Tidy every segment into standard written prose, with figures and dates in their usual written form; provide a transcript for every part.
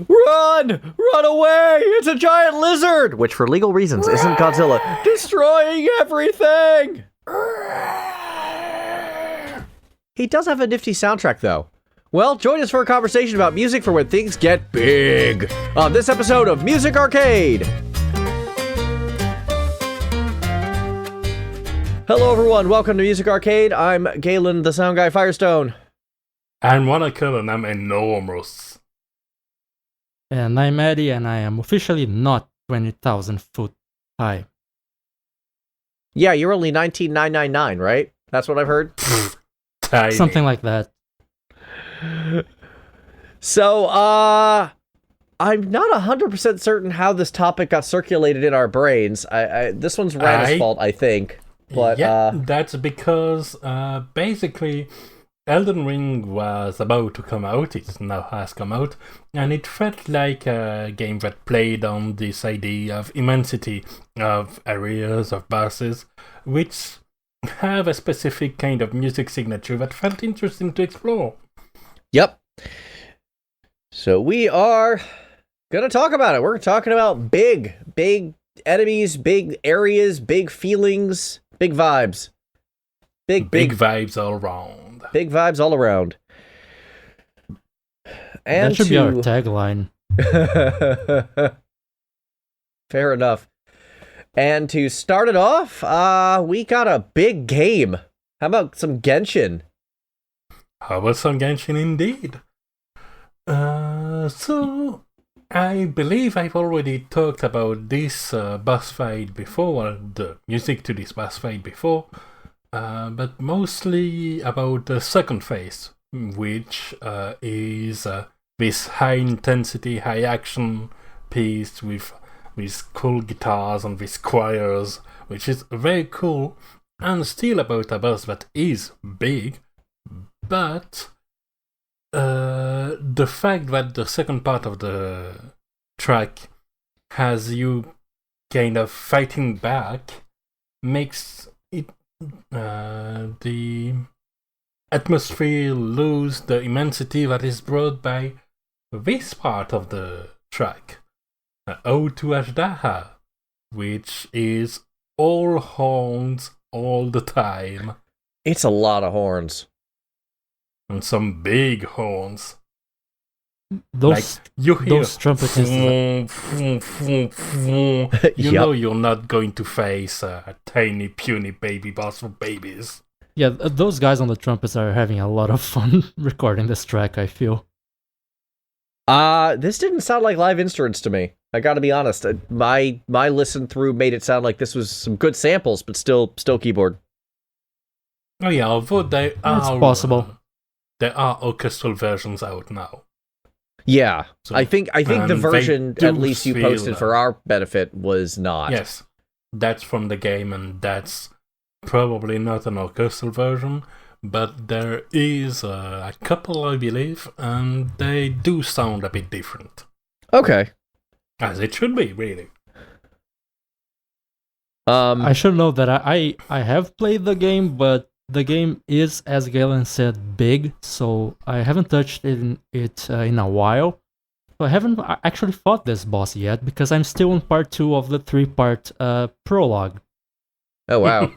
Run! Run away! It's a giant lizard! Which, for legal reasons, isn't Godzilla. Destroying everything! He does have a nifty soundtrack, though. Well, join us for a conversation about music for when things get big on this episode of Music Arcade. Hello, everyone. Welcome to Music Arcade. I'm Galen, the sound guy Firestone. I'm Monaco, and I'm enormous. And I'm Eddie, and I am officially not 20,000 foot high. Yeah, you're only 19,999, right? That's what I've heard. Tiny. Something like that. So, I'm not 100% certain how this topic got circulated in our brains. This one's Rana's fault, I think. But, yeah, that's because, basically, Elden Ring was about to come out, it now has come out, and it felt like a game that played on this idea of immensity, of areas, of bosses, which have a specific kind of music signature that felt interesting to explore. Yep. So we are gonna talk about it. We're talking about big enemies, big areas, big feelings, big vibes. Big vibes all around. Big vibes all around. And that should be our tagline. Fair enough. And to start it off, we got a big game. How about some Genshin? How about some Genshin indeed? So, I believe I've already talked about this boss fight before, or the music to this boss fight before, but mostly about the second phase, which is this high-intensity, high-action piece with cool guitars and these choirs, which is very cool, and still about a boss that is big, but the fact that the second part of the track has you kind of fighting back makes it the atmosphere lose the immensity that is brought by this part of the track, Ode to Azhdaha, which is all horns all the time. It's a lot of horns. And some big horns. Those trumpets. You know you're not going to face a tiny, puny baby boss for babies. Yeah, those guys on the trumpets are having a lot of fun recording this track, I feel. This didn't sound like live instruments to me. I gotta be honest. My listen through made it sound like this was some good samples, but still keyboard. Oh yeah, although they are... It's possible. There are orchestral versions out now. Yeah, so, I think the version, at least you posted for our benefit, was not. Yes, that's from the game, and that's probably not an orchestral version, but there is a couple, I believe, and they do sound a bit different. Okay. As it should be, really. I should know that I have played the game, but the game is, as Galen said, big, so I haven't touched it in a while. So I haven't actually fought this boss yet, because I'm still in part 2 of the 3-part prologue. Oh, wow.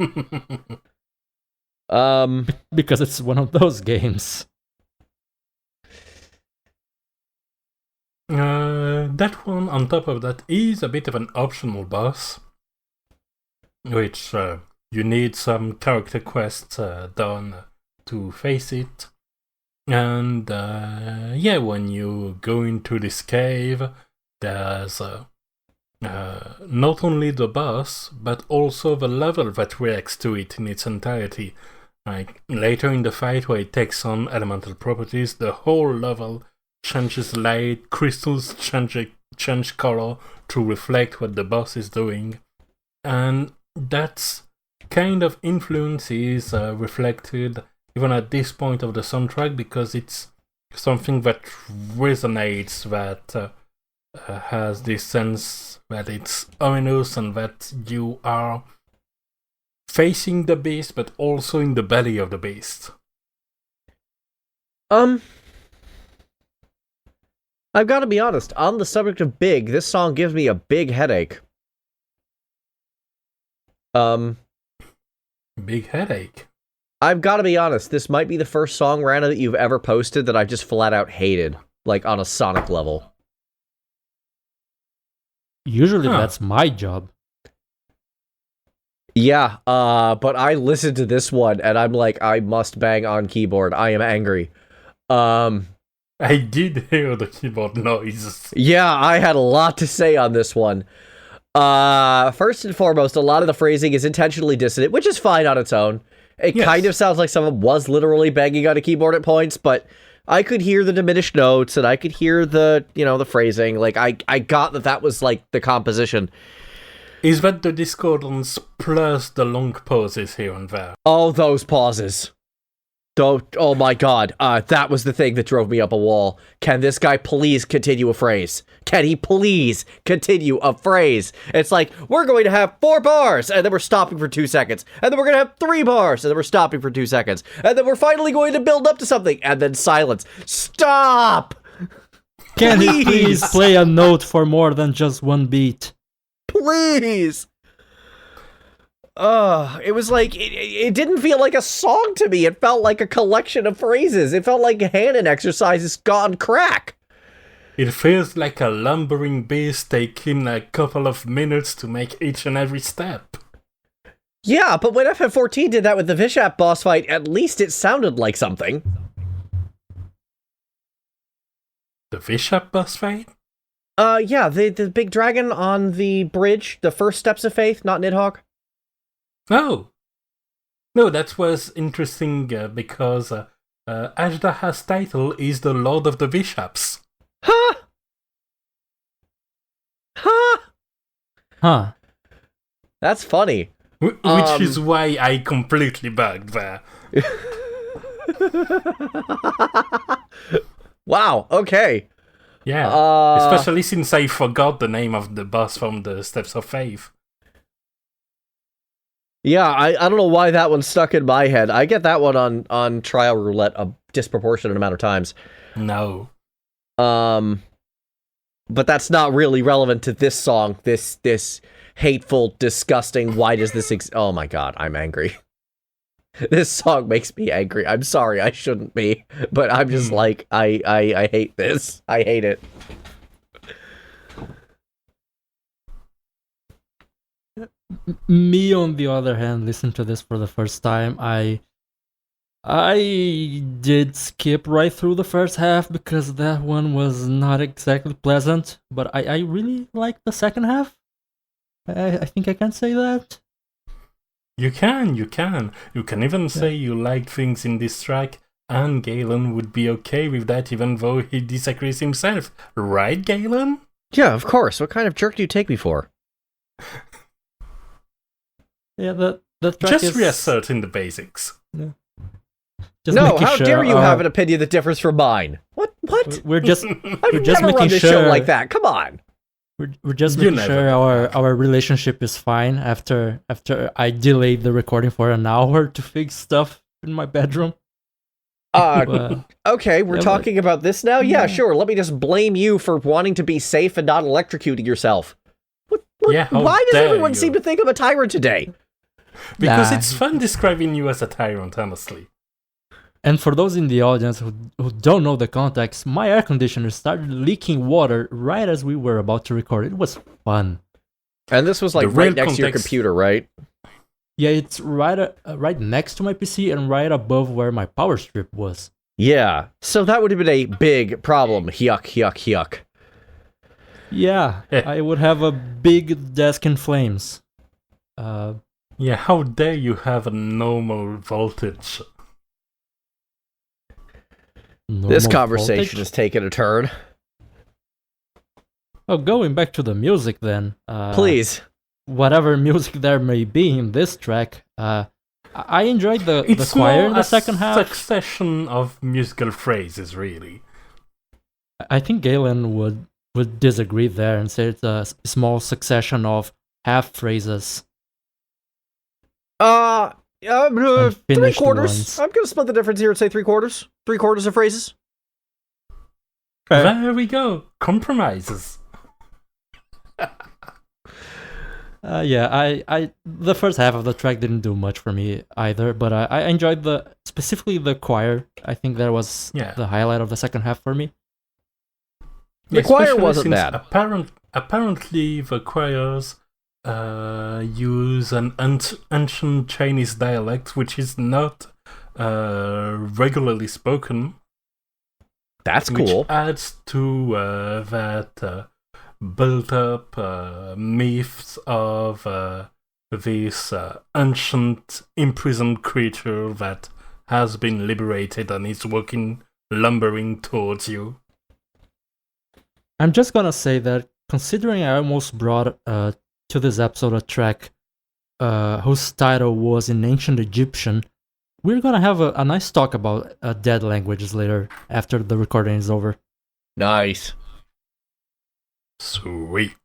Because it's one of those games. That one, on top of that, is a bit of an optional boss, which... you need some character quests done to face it. And when you go into this cave, there's not only the boss, but also the level that reacts to it in its entirety. Like later in the fight, where it takes on elemental properties, the whole level changes light, crystals change color to reflect what the boss is doing. And that's kind of influence is reflected even at this point of the soundtrack, because it's something that resonates, that has this sense that it's ominous and that you are facing the beast, but also in the belly of the beast. I've got to be honest, on the subject of big, this song gives me a big headache. Big headache. I've got to be honest, this might be the first song, Rana, that you've ever posted that I've just flat out hated, like on a sonic level. Usually that's my job. Yeah, but I listened to this one and I'm like, I must bang on keyboard. I am angry. I did hear the keyboard noises. Yeah, I had a lot to say on this one. First and foremost, a lot of the phrasing is intentionally dissonant, which is fine on its own. It kind of sounds like someone was literally banging on a keyboard at points, but I could hear the diminished notes and I could hear the, the phrasing. Like, I got that was like the composition. Is that the discordance plus the long pauses here and there? Oh, those pauses. Oh my god, that was the thing that drove me up a wall. Can this guy please continue a phrase? Can he please continue a phrase? It's like, we're going to have 4 bars, and then we're stopping for 2 seconds. And then we're going to have 3 bars, and then we're stopping for 2 seconds. And then we're finally going to build up to something, and then silence. Stop! Can he please play a note for more than just 1 beat? Please! It was like, it didn't feel like a song to me. It felt like a collection of phrases. It felt like hand exercises gone crack. It feels like a lumbering beast taking a couple of minutes to make each and every step. Yeah, but when FF14 did that with the Vishap boss fight, at least it sounded like something. The Vishap boss fight? Yeah, the big dragon on the bridge, the first steps of faith, not Nidhogg. Oh! No, that was interesting because Azhdaha's title is the Lord of the Bishops. Huh? Huh? Huh. That's funny. Which is why I completely bugged there. Wow, okay. Yeah, especially since I forgot the name of the boss from the Steps of Faith. Yeah, I don't know why that one stuck in my head. I get that one on Trial Roulette a disproportionate amount of times. No. But that's not really relevant to this song. This hateful, disgusting, why does this oh my god, I'm angry. This song makes me angry. I'm sorry, I shouldn't be. But I'm just like, I hate this. I hate it. Me, on the other hand, listen to this for the first time. I did skip right through the first half because that one was not exactly pleasant. But I really like the second half. I think I can say that. You can. You can even say you liked things in this track, and Galen would be okay with that even though he disagrees himself. Right, Galen? Yeah, of course. What kind of jerk do you take me for? Yeah, the track just is... reasserting the basics. Yeah. No, how dare you have an opinion that differs from mine? What? We're just I've never run this show like that. Come on. We're just making sure our relationship is fine after I delayed the recording for an hour to fix stuff in my bedroom. Okay, we're talking about this now? Yeah, sure. Let me just blame you for wanting to be safe and not electrocuting yourself. Why does everyone seem to think I'm a tyrant today? Because it's fun describing you as a tyrant, honestly. And for those in the audience who don't know the context, my air conditioner started leaking water right as we were about to record. It was fun. And this was like right next to your computer, right? Yeah, it's right next to my PC and right above where my power strip was. Yeah, so that would have been a big problem. Yuck, yuck, yuck. Yeah, I would have a big desk in flames. Yeah, how dare you have a normal voltage? This conversation has taken a turn. Oh, going back to the music then. Please. Whatever music there may be in this track, I enjoyed the choir in the second half. It's a succession of musical phrases, really. I think Galen would disagree there and say it's a small succession of half phrases. 3 quarters. Ones. I'm going to split the difference here and say 3 quarters. 3 quarters of phrases. There we go. Compromises. I the first half of the track didn't do much for me either, but I enjoyed specifically the choir. I think that was the highlight of the second half for me. The choir wasn't bad. Apparently, the choirs use an ancient Chinese dialect, which is not regularly spoken. That's cool. Which adds to that built-up myths of this ancient imprisoned creature that has been liberated and is lumbering towards you. I'm just gonna say that, considering I almost brought to this episode a track whose title was in ancient Egyptian, we're gonna have a nice talk about dead languages later after the recording is over. Nice. Sweet.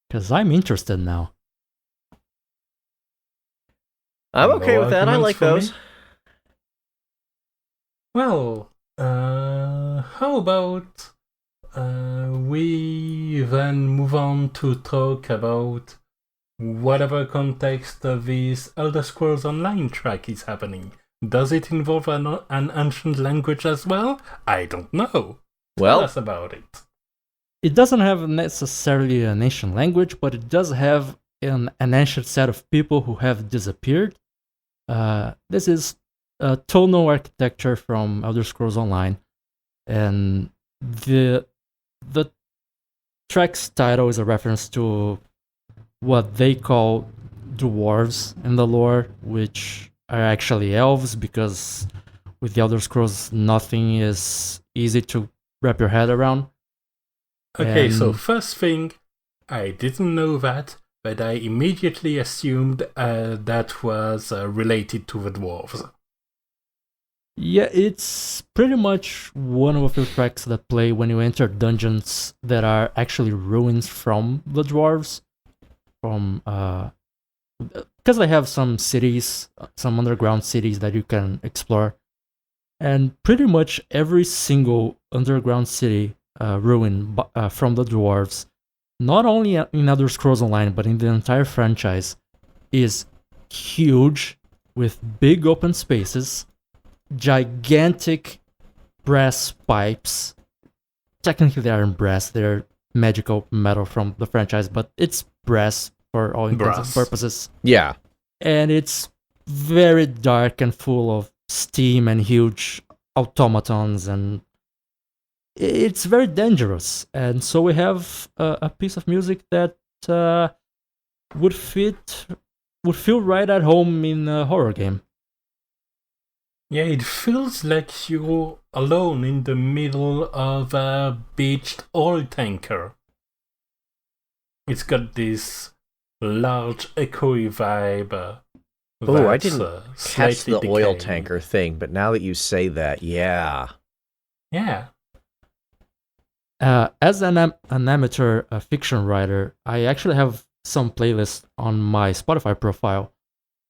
Because I'm interested now. I'm okay with that. I like those. Me? Well, how about we then move on to talk about whatever context this Elder Scrolls Online track is happening. Does it involve an ancient language as well? I don't know. Tell us about it. It doesn't have necessarily an ancient language, but it does have an ancient set of people who have disappeared. This is tonal architecture from Elder Scrolls Online, and the track's title is a reference to what they call dwarves in the lore, which are actually elves, because with the Elder Scrolls, nothing is easy to wrap your head around. Okay, so first thing, I didn't know that, but I immediately assumed that was related to the dwarves. Yeah, it's pretty much one of the tracks that play when you enter dungeons that are actually ruins from the dwarves. Because they have some cities, some underground cities that you can explore. And pretty much every single underground city ruin from the dwarves, not only in Elder Scrolls Online, but in the entire franchise, is huge, with big open spaces, gigantic brass pipes. Technically they aren't brass, they're magical metal from the franchise, but it's brass for all intents and purposes. Yeah. And it's very dark and full of steam and huge automatons, and it's very dangerous. And so we have a piece of music that would feel right at home in a horror game. Yeah, it feels like you're alone in the middle of a beached oil tanker. It's got this large, echoey vibe. Oh, I didn't catch the oil tanker thing, but now that you say that, yeah. Yeah. As an amateur fiction writer, I actually have some playlists on my Spotify profile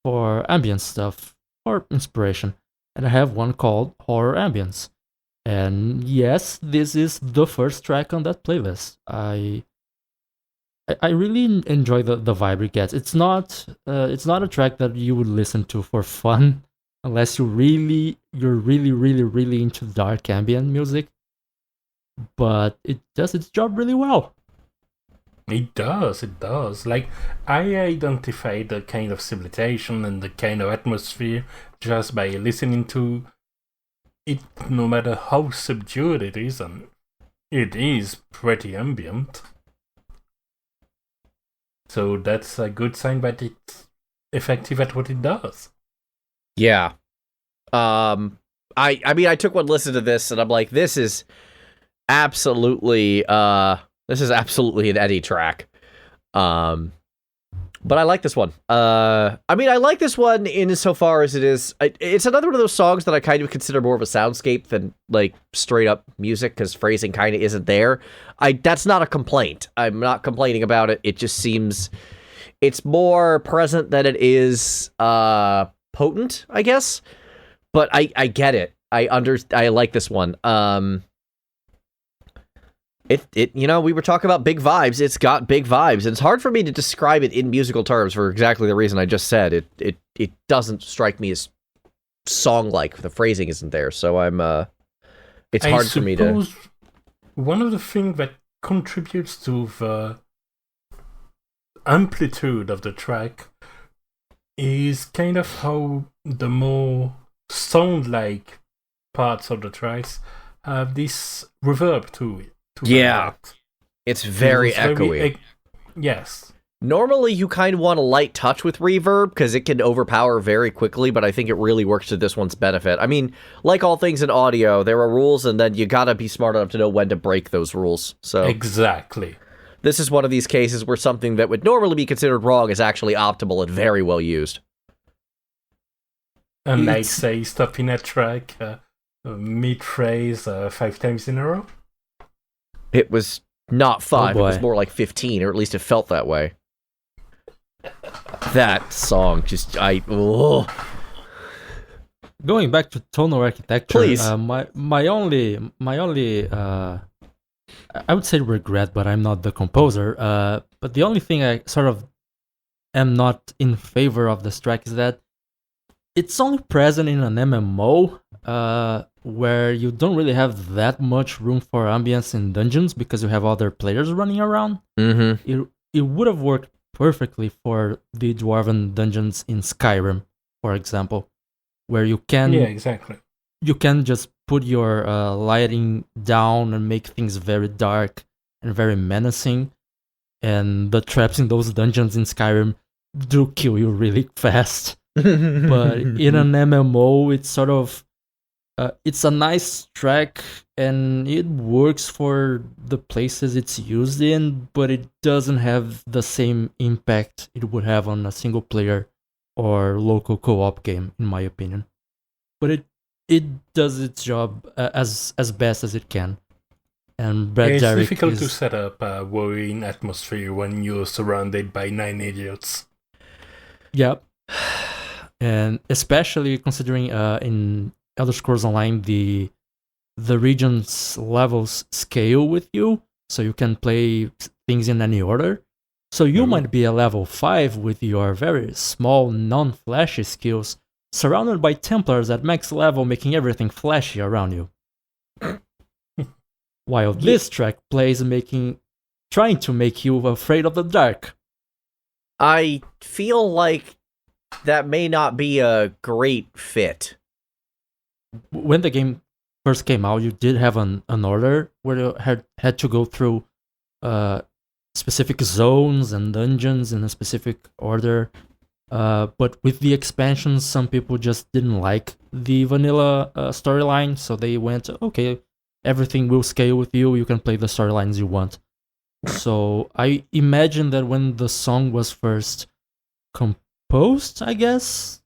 for ambient stuff, or inspiration. And I have one called Horror Ambience. And yes, this is the first track on that playlist. I really enjoy the vibe it gets. It's not a track that you would listen to for fun, unless you're really into dark ambient music. But it does its job really well. It does. Like, I identify the kind of civilization and the kind of atmosphere just by listening to it, no matter how subdued it is, and it is pretty ambient. So that's a good sign that it's effective at what it does. Yeah. I mean, I took one listen to this, and I'm like, this is absolutely an Eddie track. But I like this one. I mean, I like this one insofar as it's another one of those songs that I kind of consider more of a soundscape than like straight up music, because phrasing kind of isn't there. That's not a complaint. I'm not complaining about it. It just seems it's more present than it is potent, I guess. But I get it. I like this one. We were talking about big vibes. It's got big vibes, and it's hard for me to describe it in musical terms for exactly the reason I just said. It doesn't strike me as song-like. The phrasing isn't there, so it's hard for me to... One of the things that contributes to the amplitude of the track is kind of how the more sound-like parts of the tracks have this reverb to it. It's very echoey. Yes. Normally, you kind of want a light touch with reverb because it can overpower very quickly, but I think it really works to this one's benefit. I mean, like all things in audio, there are rules, and then you gotta be smart enough to know when to break those rules. So exactly. This is one of these cases where something that would normally be considered wrong is actually optimal and very well used. And I say stopping a track mid-phrase 5 times in a row? It was not 5, it was boy. more like 15, or at least it felt that way. That song just, Going back to tonal architecture, Please. my only I would say regret, but I'm not the composer. But the only thing I sort of am not in favor of this track is that it's only present in an MMO where you don't really have that much room for ambience in dungeons because you have other players running around. Mm-hmm. It would have worked perfectly for the Dwarven dungeons in Skyrim, for example, where you can you can just put your lighting down and make things very dark and very menacing, and the traps in those dungeons in Skyrim do kill you really fast. But in an MMO, it's sort of it's a nice track and it works for the places it's used in, but it doesn't have the same impact it would have on a single player or local co-op game, in my opinion. But it does its job as best as it can. And Brad It's Derrick difficult to set up a worrying atmosphere when you're surrounded by 9 idiots. Yep. And especially considering in Elder Scrolls Online, the region's levels scale with you, so you can play things in any order. So you might be a level 5 with your very small, non-flashy skills, surrounded by Templars at max level, making everything flashy around you. While this track plays trying to make you afraid of the dark. I feel like that may not be a great fit. When the game first came out, you did have an order where you had to go through specific zones and dungeons in a specific order. But with the expansions, some people just didn't like the vanilla storyline, so they went, okay, everything will scale with you, you can play the storylines you want. So I imagine that when the song was first composed, I guess,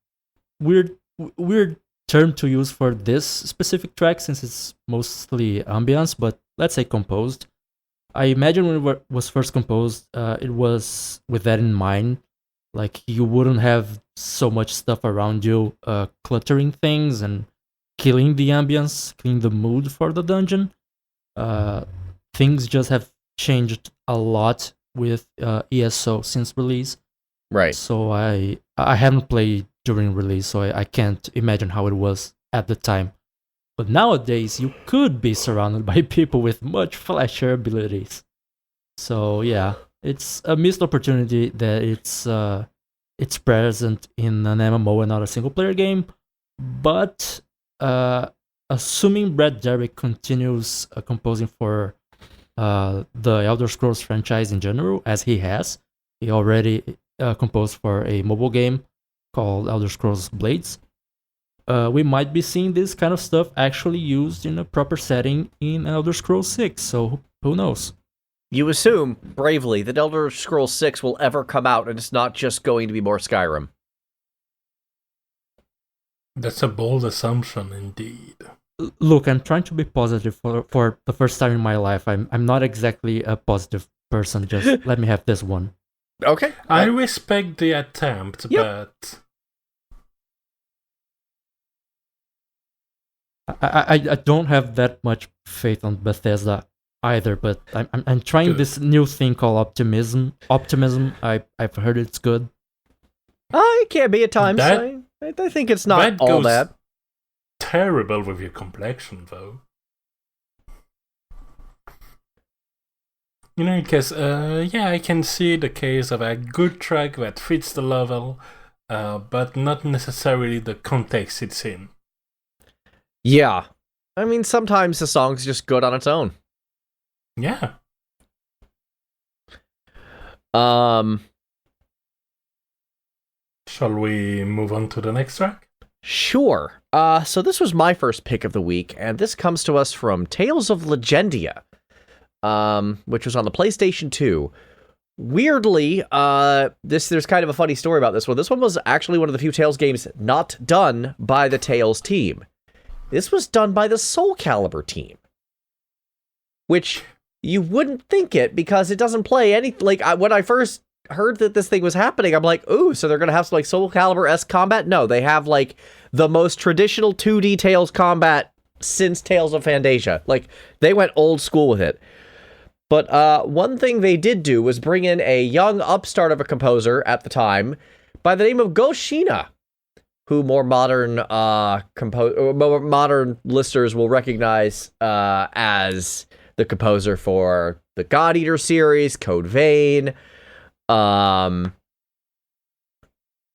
weird term to use for this specific track since it's mostly ambience, but let's say composed. I imagine when it was first composed, it was with that in mind. Like, you wouldn't have so much stuff around you cluttering things and killing the ambience, killing the mood for the dungeon. Things just have changed a lot with ESO since release. Right. So I haven't played during release, so I can't imagine how it was at the time. But nowadays, you could be surrounded by people with much flashier abilities. So yeah, it's a missed opportunity that it's present in an MMO and not a single player game. But assuming Brad Derrick continues composing for the Elder Scrolls franchise in general, as he already composed for a mobile game called Elder Scrolls Blades. We might be seeing this kind of stuff actually used in a proper setting in Elder Scrolls 6, so who knows? You assume, bravely, that Elder Scrolls 6 will ever come out and it's not just going to be more Skyrim. That's a bold assumption, indeed. Look, I'm trying to be positive for the first time in my life. I'm not exactly a positive person, just let me have this one. Okay. I respect the attempt, but... I don't have that much faith on Bethesda either, but I'm trying Good. this new thing called optimism. I've heard it's good. It can be at times. That- I think it's not that all goes bad. terrible with your complexion, though. Because, I can see the case of a good track that fits the level, but not necessarily the context it's in. Yeah. I mean, sometimes the song's just good on its own. Yeah. Shall we move on to the next track? Sure. So this was my first pick of the week, and this comes to us from Tales of Legendia, which was on the PlayStation 2. Weirdly, there's kind of a funny story about this one. This one was actually one of the few Tales games not done by the Tales team. This was done by the Soul Calibur team, which you wouldn't think it because it doesn't play any. Like when I first heard that this thing was happening, I'm like, ooh, so they're gonna have some like Soul Calibur-esque combat? No, they have like the most traditional 2D Tales combat since Tales of Fantasia. Like they went old school with it. But one thing they did do was bring in a young upstart of a composer at the time by the name of Shiina, who more modern modern listeners will recognize as the composer for the God Eater series, Code Vein, one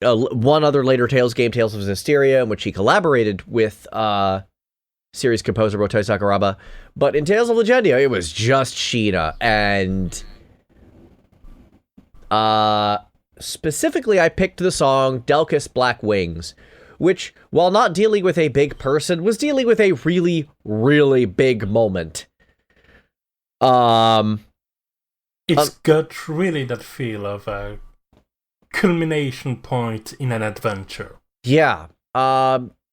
other later Tales game, Tales of Zestiria, in which he collaborated with series composer Rotei Sakuraba. But in Tales of Legendia, it was just Shiina, and specifically, I picked the song Delkes Black Wings, which, while not dealing with a big person, was dealing with a really, really big moment. It's got really that feel of a culmination point in an adventure. Yeah.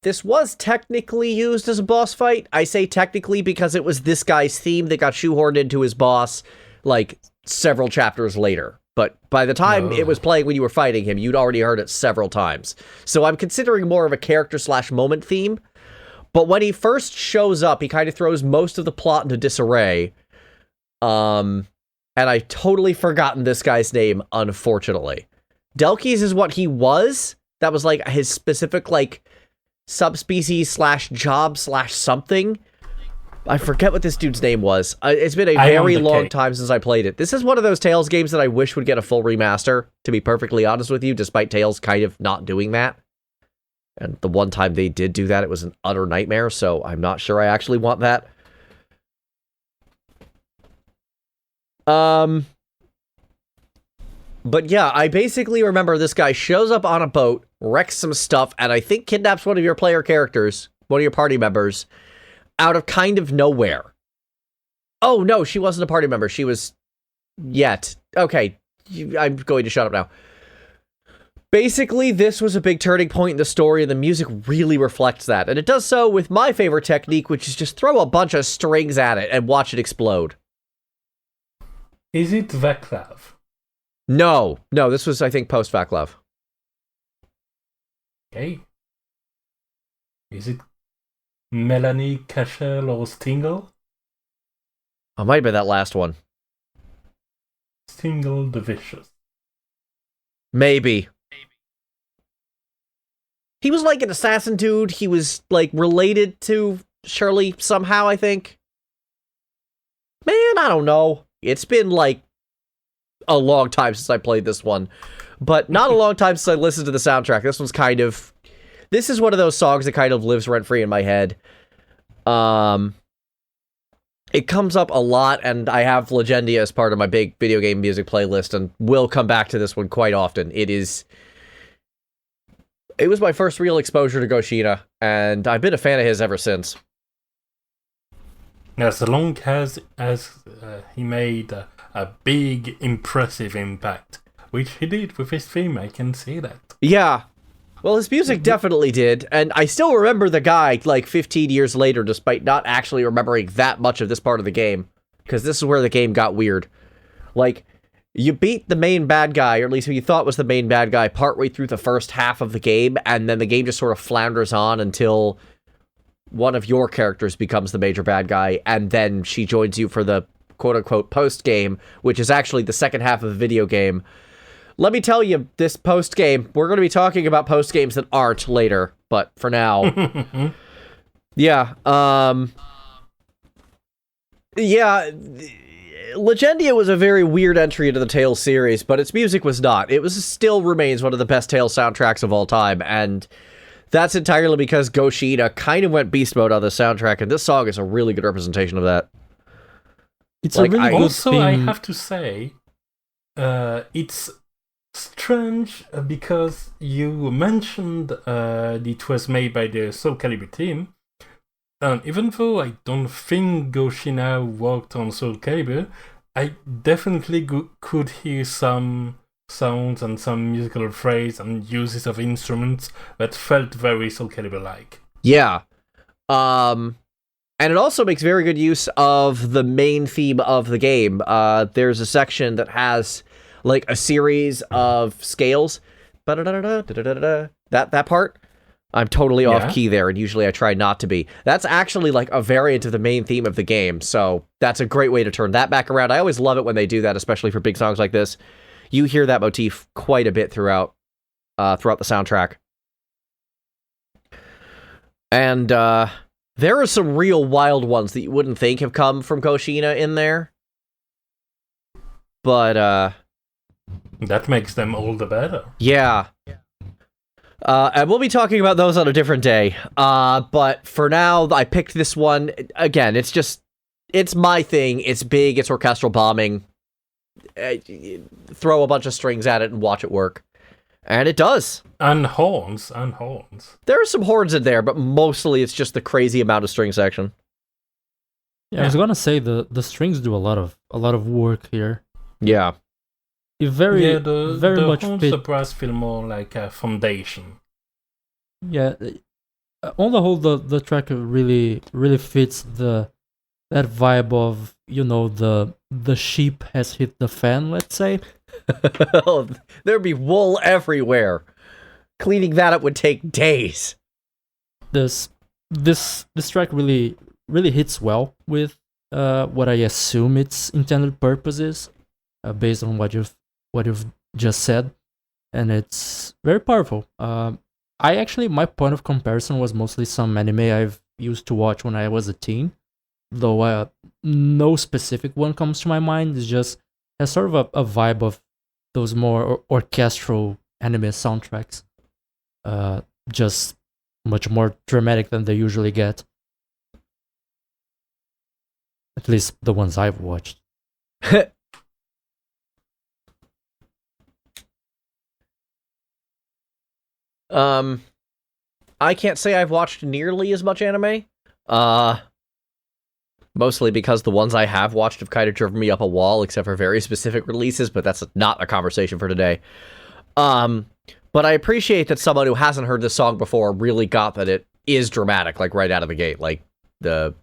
This was technically used as a boss fight. I say technically because it was this guy's theme that got shoehorned into his boss, like, several chapters later. But by the time it was playing when you were fighting him, you'd already heard it several times. So I'm considering more of a character/moment theme. But when he first shows up, he kind of throws most of the plot into disarray. And I totally forgotten this guy's name, unfortunately. Delkes is what he was. That was like his specific like subspecies/job/something. I forget what this dude's name was. It's been a very long time since I played it. This is one of those Tales games that I wish would get a full remaster, to be perfectly honest with you, despite Tales kind of not doing that. And the one time they did do that, it was an utter nightmare, so I'm not sure I actually want that. But yeah, I basically remember this guy shows up on a boat, wrecks some stuff, and I think kidnaps one of your player characters, one of your party members, out of kind of nowhere. Oh, no, she wasn't a party member. She was... Yet. Okay, I'm going to shut up now. Basically, this was a big turning point in the story, and the music really reflects that. And it does so with my favorite technique, which is just throw a bunch of strings at it and watch it explode. Is it Vaclav? No, this was, I think, post-Vaclav. Okay. Is it Melanie Cashel or Stingle? Oh, might have been that last one. Stingle the Vicious. Maybe. He was like an assassin dude. He was like related to Shirley somehow, I think. Man, I don't know. It's been like a long time since I played this one, but not a long time since I listened to the soundtrack. This one's kind of... This is one of those songs that kind of lives rent-free in my head. It comes up a lot, and I have Legendia as part of my big video game music playlist, and will come back to this one quite often. It was my first real exposure to Shiina, and I've been a fan of his ever since. As long as he made a big, impressive impact, which he did with his theme, I can see that. Yeah. Well, his music definitely did, and I still remember the guy, like, 15 years later, despite not actually remembering that much of this part of the game, because this is where the game got weird. Like, you beat the main bad guy, or at least who you thought was the main bad guy, partway through the first half of the game, and then the game just sort of flounders on until one of your characters becomes the major bad guy, and then she joins you for the quote-unquote post-game, which is actually the second half of the video game. Let me tell you, this post-game, we're going to be talking about post-games that aren't later, but for now... yeah, Legendia was a very weird entry into the Tales series, but its music was not. It still remains one of the best Tales soundtracks of all time, and that's entirely because Shiina kind of went beast mode on the soundtrack, and this song is a really good representation of that. It's like, a really good also, theme. I have to say, it's strange because you mentioned it was made by the Soul Calibur team. And even though I don't think Shiina worked on Soul Calibur, I definitely could hear some sounds and some musical phrase and uses of instruments that felt very Soul Calibur-like. Yeah. And it also makes very good use of the main theme of the game. There's a section that has like a series of scales. That part. I'm totally off key there, and usually I try not to be. That's actually like a variant of the main theme of the game, so that's a great way to turn that back around. I always love it when they do that, especially for big songs like this. You hear that motif quite a bit throughout the soundtrack. And there are some real wild ones that you wouldn't think have come from Shiina in there. But that makes them all the better. Yeah. And we'll be talking about those on a different day. But for now, I picked this one. Again, it's my thing. It's big. It's orchestral bombing. Throw a bunch of strings at it and watch it work. And it does. And horns. There are some horns in there, but mostly it's just the crazy amount of string section. Yeah, I was gonna say the strings do a lot of work here. Yeah. Very the much horns, fit. the brass feel more like a foundation. Yeah, on the whole, the track really fits that vibe of, the sheep has hit the fan, let's say. There'd be wool everywhere. Cleaning that up would take days. This track really hits well with what I assume its intended purpose is, based on what you've just said, and it's very powerful. My point of comparison was mostly some anime I've used to watch when I was a teen, though no specific one comes to my mind. It's just has sort of a vibe of those more orchestral anime soundtracks, just much more dramatic than they usually get. At least the ones I've watched. I can't say I've watched nearly as much anime. Mostly because the ones I have watched have kind of driven me up a wall, except for very specific releases, but that's not a conversation for today. But I appreciate that someone who hasn't heard this song before really got that it is dramatic, like right out of the gate. Like the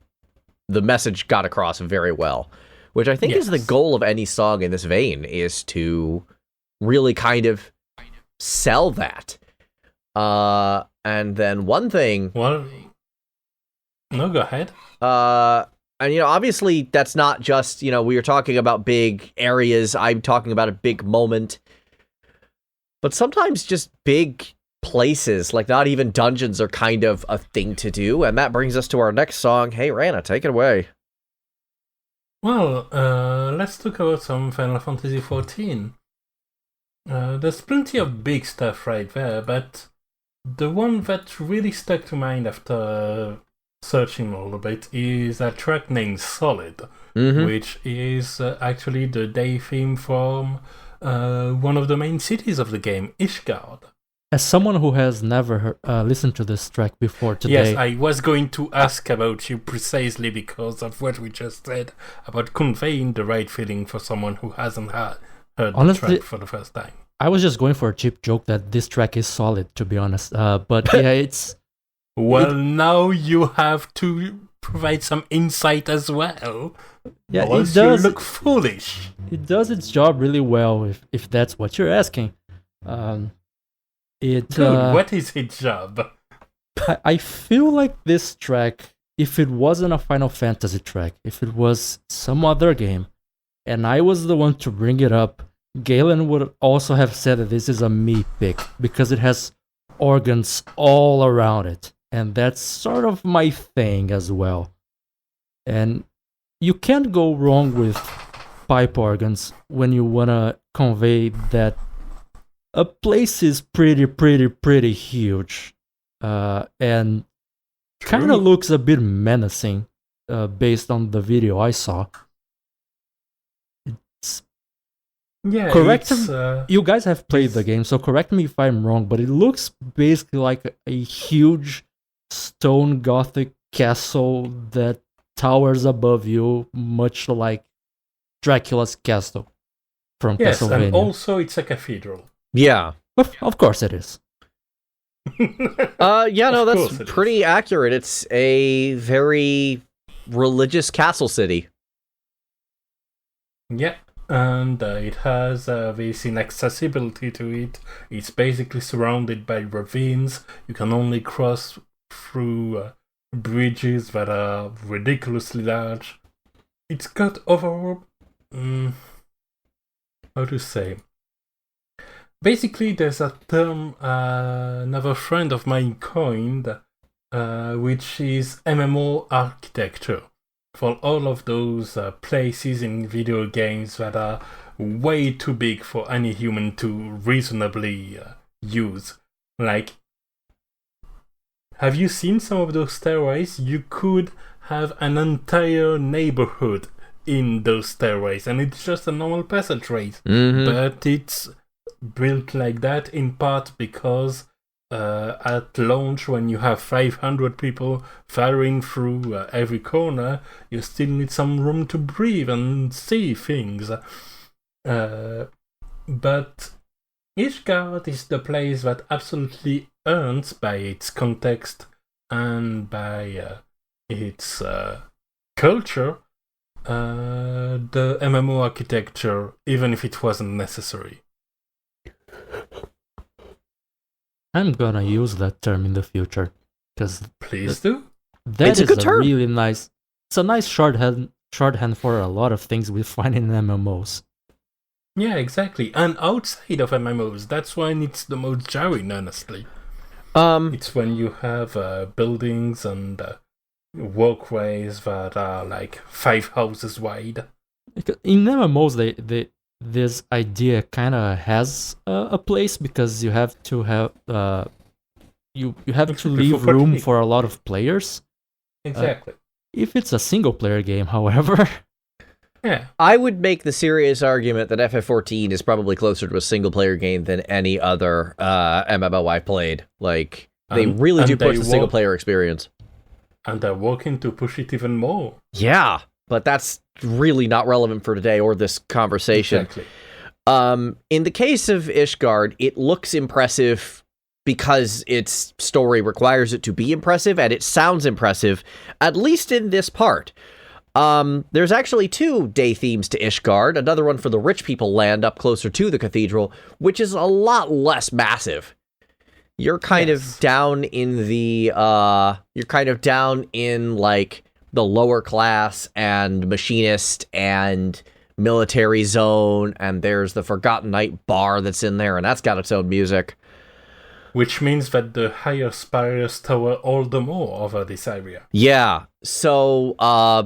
message got across very well, which I think is the goal of any song in this vein, is to really kind of sell that. And then one thing... Well, no, go ahead. And, obviously that's not just, we are talking about big areas. I'm talking about a big moment. But sometimes just big places, like not even dungeons, are kind of a thing to do. And that brings us to our next song. Hey, Rana, take it away. Well, let's talk about some Final Fantasy XIV. There's plenty of big stuff right there, but the one that really stuck to mind after searching a little bit is a track named Solid, which is actually the day theme from one of the main cities of the game, Ishgard. As someone who has never listened to this track before today... Yes, I was going to ask about you precisely because of what we just said about conveying the right feeling for someone who hasn't heard the track for the first time. I was just going for a cheap joke that this track is solid, to be honest. But yeah, it's... Well, now you have to provide some insight as well. Yeah, or else it does. You look foolish. It does its job really well, if that's what you're asking. Good. What is its job? I feel like this track if it wasn't a Final Fantasy track, if it was some other game, and I was the one to bring it up, Galen would also have said that this is a me pick because it has organs all around it. And that's sort of my thing as well. And you can't go wrong with pipe organs when you want to convey that a place is pretty huge. And kind of looks a bit menacing based on the video I saw. Yeah, correct. You guys have played the game, so correct me if I'm wrong, but it looks basically like a huge stone gothic castle that towers above you, much like Dracula's castle from Castlevania. And also it's a cathedral. Yeah. Of course it is. Yeah, no, that's pretty accurate. It's a very religious castle city. Yeah. And it has this inaccessibility to it. It's basically surrounded by ravines. You can only cross through bridges that are ridiculously large. It's got overall... how to say? Basically, there's a term another friend of mine coined, which is MMO architecture. For all of those places in video games that are way too big for any human to reasonably use. Like, have you seen some of those stairways? You could have an entire neighborhood in those stairways, and it's just a normal passageway. Mm-hmm. But it's built like that in part because at launch, when you have 500 people firing through every corner, you still need some room to breathe and see things. But Ishgard is the place that absolutely earns, by its context and by its culture, the MMO architecture, even if it wasn't necessary. I'm gonna use that term in the future because Please do. That It's a good term. Really nice. It's a nice shorthand for a lot of things we find in MMOs. Yeah, exactly. And outside of MMOs, that's when it's the most jarring, honestly. It's when you have buildings and walkways that are like 5 houses wide. In MMOs, this idea kind of has a place because you have to have you have to leave room for a lot of players. Exactly. If it's a single player game, however, yeah, I would make the serious argument that FF14 is probably closer to a single player game than any other MMO I've played. Like, they really do push the single player experience. And they're working to push it even more. Yeah, but that's really not relevant for today or this conversation. Exactly. In the case of Ishgard, it looks impressive because its story requires it to be impressive, and it sounds impressive, at least in this part. There's actually 2 day themes to Ishgard, another one for the rich people land up closer to the cathedral, which is a lot less massive. You're kind of down in the, like, the lower class and machinist and military zone, and there's the Forgotten Night bar that's in there, and that's got its own music. Which means that the higher spires tower all the more over this area. Yeah, so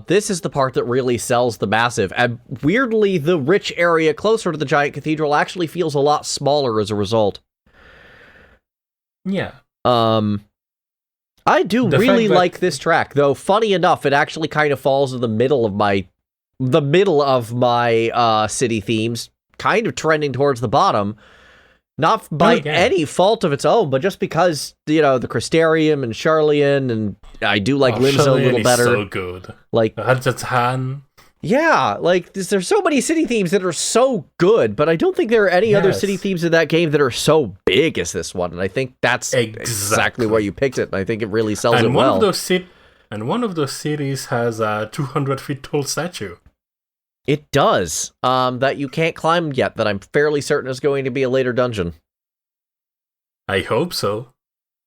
this is the part that really sells the massive, and weirdly, the rich area closer to the giant cathedral actually feels a lot smaller as a result. Yeah. I do really like this track, though. Funny enough, it actually kind of falls in the middle of my city themes, kind of trending towards the bottom. Not by any fault of its own, but just because, the Crystarium and Charlian, and I do like Limzo a little better. So good. Like, Azhdaha. Yeah, like, there's so many city themes that are so good, but I don't think there are any other city themes in that game that are so big as this one, and I think that's exactly why you picked it, and I think it really sells it well. And one of those cities has a 200 feet tall statue. It does, that you can't climb yet, that I'm fairly certain is going to be a later dungeon. I hope so.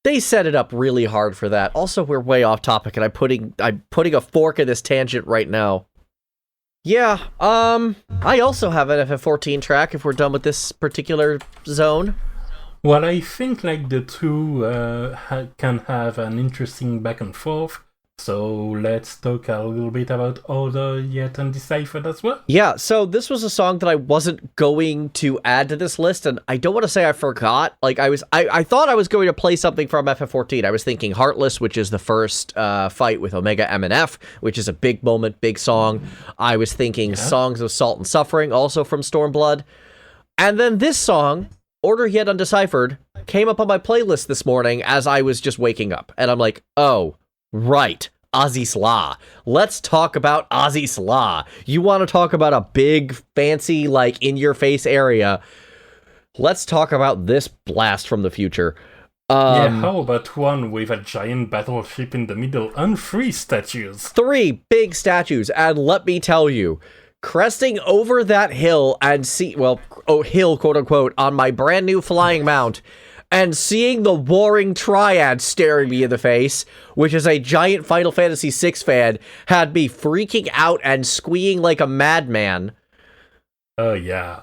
They set it up really hard for that. Also, we're way off topic, and I'm putting a fork in this tangent right now. Yeah, I also have an FF14 track if we're done with this particular zone. Well, I think like the two can have an interesting back and forth. So let's talk a little bit about other yet Undeciphered as well. Yeah, so this was a song that I wasn't going to add to this list, and I don't want to say I forgot. Like, I thought I was going to play something from FF14. I was thinking Heartless, which is the first fight with Omega MNF, which is a big moment, big song. I was thinking Songs of Salt and Suffering, also from Stormblood. And then this song, Order Yet Undeciphered, came up on my playlist this morning as I was just waking up. And I'm like, oh, right, Azhdaha. Let's talk about Azhdaha. You want to talk about a big, fancy, like, in-your-face area. Let's talk about this blast from the future. How about one with a giant battleship in the middle and 3 statues? 3 big statues, and let me tell you, cresting over that hill and hill, quote-unquote, on my brand new flying mount, and seeing the warring triad staring me in the face, which is a giant Final Fantasy VI fan, had me freaking out and squeeing like a madman. Oh, yeah.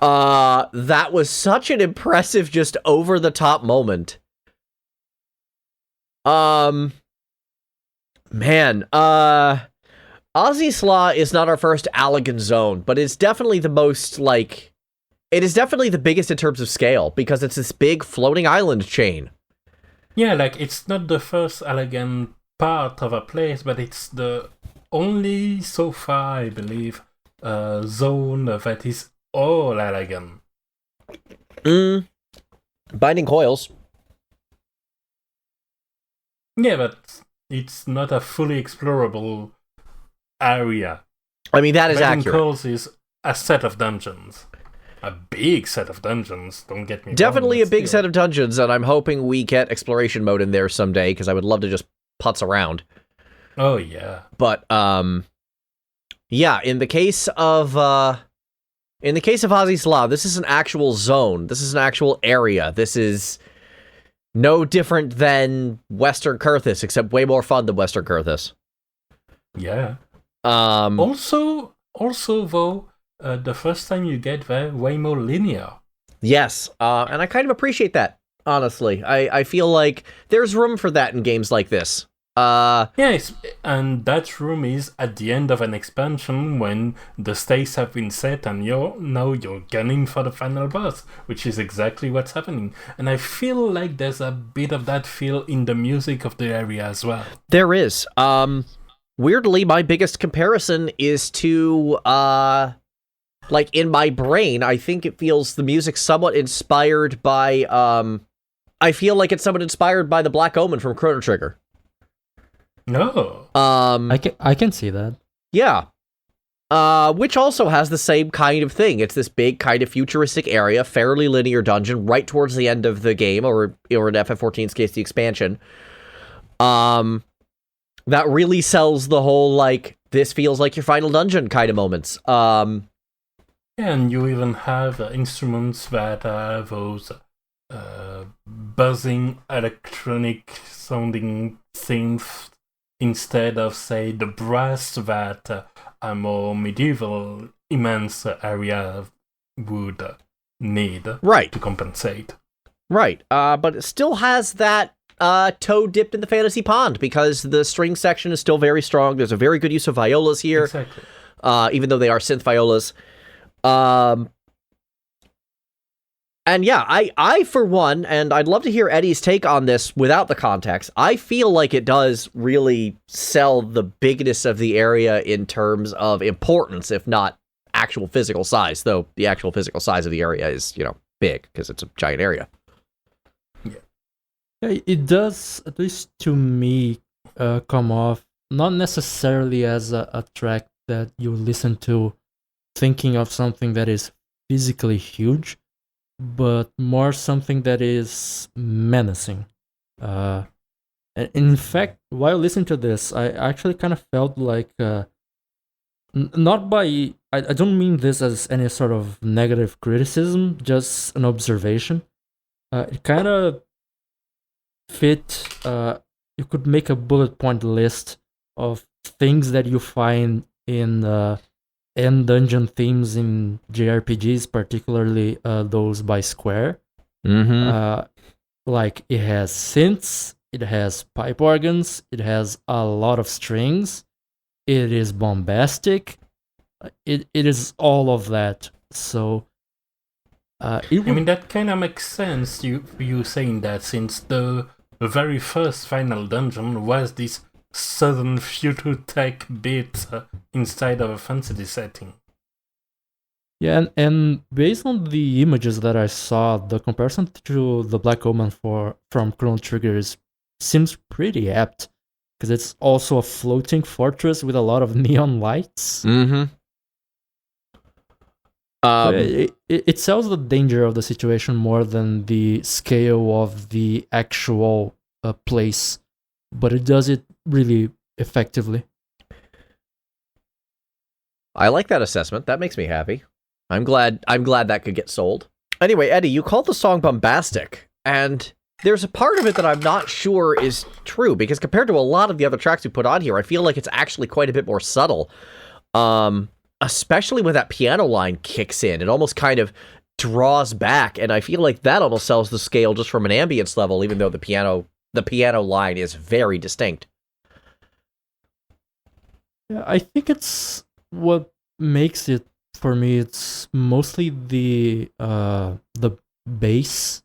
That was such an impressive, just over-the-top moment. Man, Azhdaha is not our first Allegan zone, but it's definitely the most, like... It is definitely the biggest in terms of scale, because it's this big floating island chain. Yeah, like, it's not the first elegant part of a place, but it's the only, so far, I believe, zone that is all elegant. Binding Coils. Yeah, but it's not a fully explorable area. I mean, that is Binding accurate. Coils is a set of dungeons. A big set of dungeons, don't get me wrong. Definitely a big set of dungeons, and I'm hoping we get exploration mode in there someday, because I would love to just putz around. Oh, yeah. But, yeah, in the case of Azhdaha, this is an actual zone. This is an actual area. This is no different than Western Kurthus, except way more fun than Western Kurthus. Yeah. Also, though, the first time you get there, way more linear. Yes, and I kind of appreciate that, honestly. I feel like there's room for that in games like this. Yes, and that room is at the end of an expansion when the stakes have been set and you're gunning for the final boss, which is exactly what's happening. And I feel like there's a bit of that feel in the music of the area as well. There is. Weirdly, my biggest comparison is to, like, in my brain, I think it feels the music somewhat inspired by, I feel like it's somewhat inspired by the Black Omen from Chrono Trigger. No. I can see that. Yeah. Which also has the same kind of thing. It's this big kind of futuristic area, fairly linear dungeon right towards the end of the game, or in FF14's case, the expansion. That really sells the whole, like, this feels like your final dungeon kind of moments. And you even have instruments that are those buzzing electronic sounding synths instead of, say, the brass that a more medieval immense area would need to compensate. Right, but it still has that toe dipped in the fantasy pond, because the string section is still very strong. There's a very good use of violas here, exactly. Even though they are synth violas. And yeah, I for one, and I'd love to hear Eddie's take on this without the context, I feel like it does really sell the bigness of the area in terms of importance, if not actual physical size, though the actual physical size of the area is, big, because it's a giant area. Yeah, it does, at least to me, come off not necessarily as a track that you listen to thinking of something that is physically huge, but more something that is menacing. In fact, while listening to this, I actually kind of felt like, not by, I don't mean this as any sort of negative criticism, just an observation. It kind of fit. You could make a bullet point list of things that you find in end dungeon themes in JRPGs, particularly those by Square. Mm-hmm. Like it has synths, it has pipe organs, it has a lot of strings, it is bombastic, it is all of that. So that kind of makes sense, you saying that, since the very first final dungeon was this southern future tech bit inside of a fantasy setting. Yeah, and based on the images that I saw, the comparison to the Black Omen from Chrono Trigger seems pretty apt, because it's also a floating fortress with a lot of neon lights. Mm-hmm. It sells the danger of the situation more than the scale of the actual place, but it does it really effectively. I like that assessment. That makes me happy. I'm glad that could get sold. Anyway, Eddie, you called the song bombastic, and there's a part of it that I'm not sure is true, because compared to a lot of the other tracks we put on here, I feel like it's actually quite a bit more subtle. Especially when that piano line kicks in, it almost kind of draws back, and I feel like that almost sells the scale just from an ambience level, even though the piano line is very distinct. Yeah, I think it's what makes it, for me, it's mostly the bass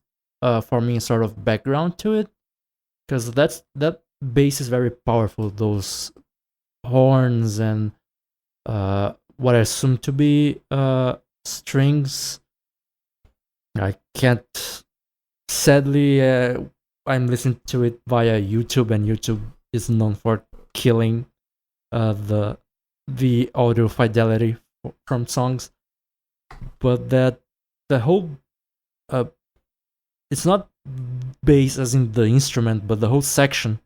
forming a sort of background to it, because that bass is very powerful. Those horns and what I assume to be strings. I can't. Sadly, I'm listening to it via YouTube, and YouTube is known for killing the audio fidelity from songs. But the whole it's not bass as in the instrument, but the whole section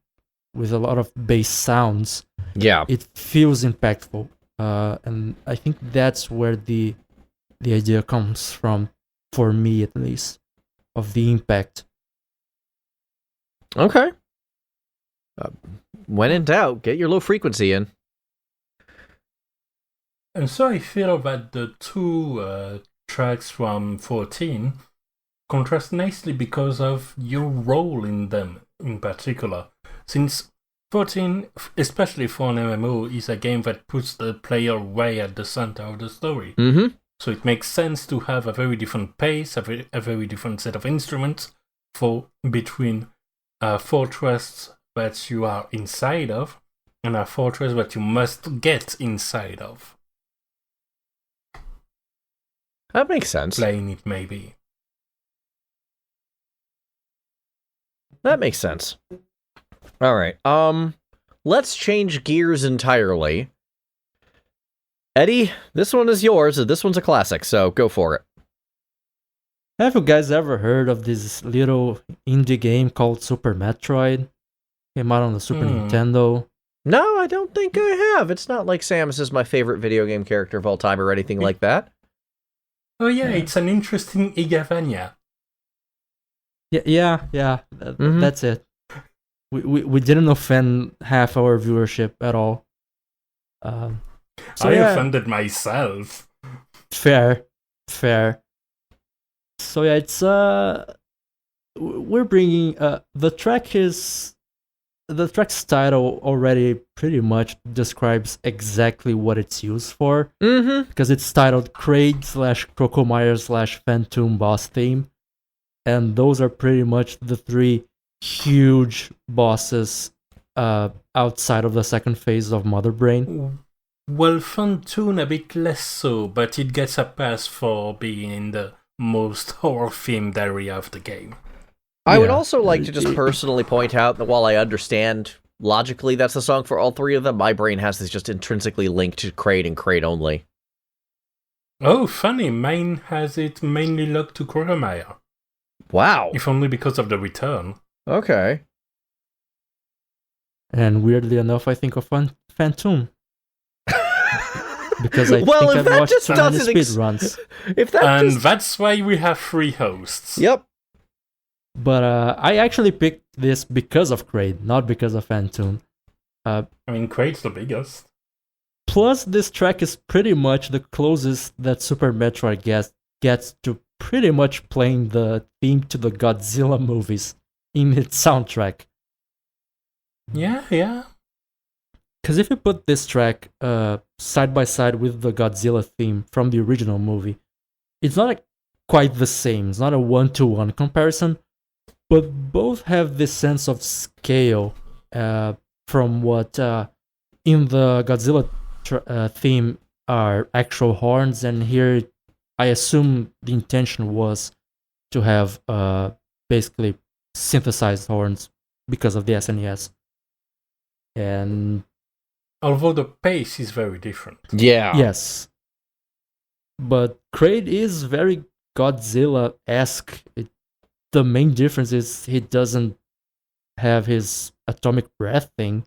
with a lot of bass sounds. Yeah, it feels impactful. And I think that's where the idea comes from, for me at least, of the impact. Okay. When in doubt, get your low frequency in. And so I feel that the two tracks from 14 contrast nicely because of your role in them in particular. Since 14, especially for an MMO, is a game that puts the player way at the center of the story. Mm-hmm. So it makes sense to have a very different pace, a very different set of instruments between a fortress that you are inside of and a fortress that you must get inside of. That makes sense. Playing it, maybe. That makes sense. All right. Let's change gears entirely. Eddie, this one is yours. This one's a classic, so go for it. Have you guys ever heard of this little indie game called Super Metroid? Came out on the Super Nintendo. No, I don't think I have. It's not like Samus is my favorite video game character of all time or anything like that. Oh yeah, it's an interesting Igavania. Yeah. That's it. We didn't offend half our viewership at all. I offended myself. Fair. So yeah, it's we're bringing the track's title already pretty much describes exactly what it's used for. Mm-hmm. Because it's titled Kraid / Crocomire / Phantoon boss theme, and those are pretty much the three huge bosses outside of the second phase of Mother Brain. Well, Phantoon a bit less so, but it gets a pass for being in the most horror-themed area of the game. I would also like to just personally point out that while I understand logically that's the song for all three of them, my brain has this just intrinsically linked to Kraid and Kraid only. Oh, funny. Mine has it mainly locked to Crocomire. Wow. If only because of the return. Okay. And weirdly enough, I think of Phantoon. Because I think I've watched so many speedruns. That's why we have 3 hosts. Yep. But I actually picked this because of Kraid, not because of Phantoon. I mean, Kraid's the biggest. Plus, this track is pretty much the closest that Super Metroid gets to pretty much playing the theme to the Godzilla movies in its soundtrack. Yeah. Because if you put this track side by side with the Godzilla theme from the original movie, it's not quite the same. It's not a 1-to-1 comparison, but both have this sense of scale from what in the Godzilla theme are actual horns, and here I assume the intention was to have basically synthesized horns because of the SNES. And although the pace is very different. Yeah. yes, but Kraid is very Godzilla-esque. The main difference is he doesn't have his atomic breath thing,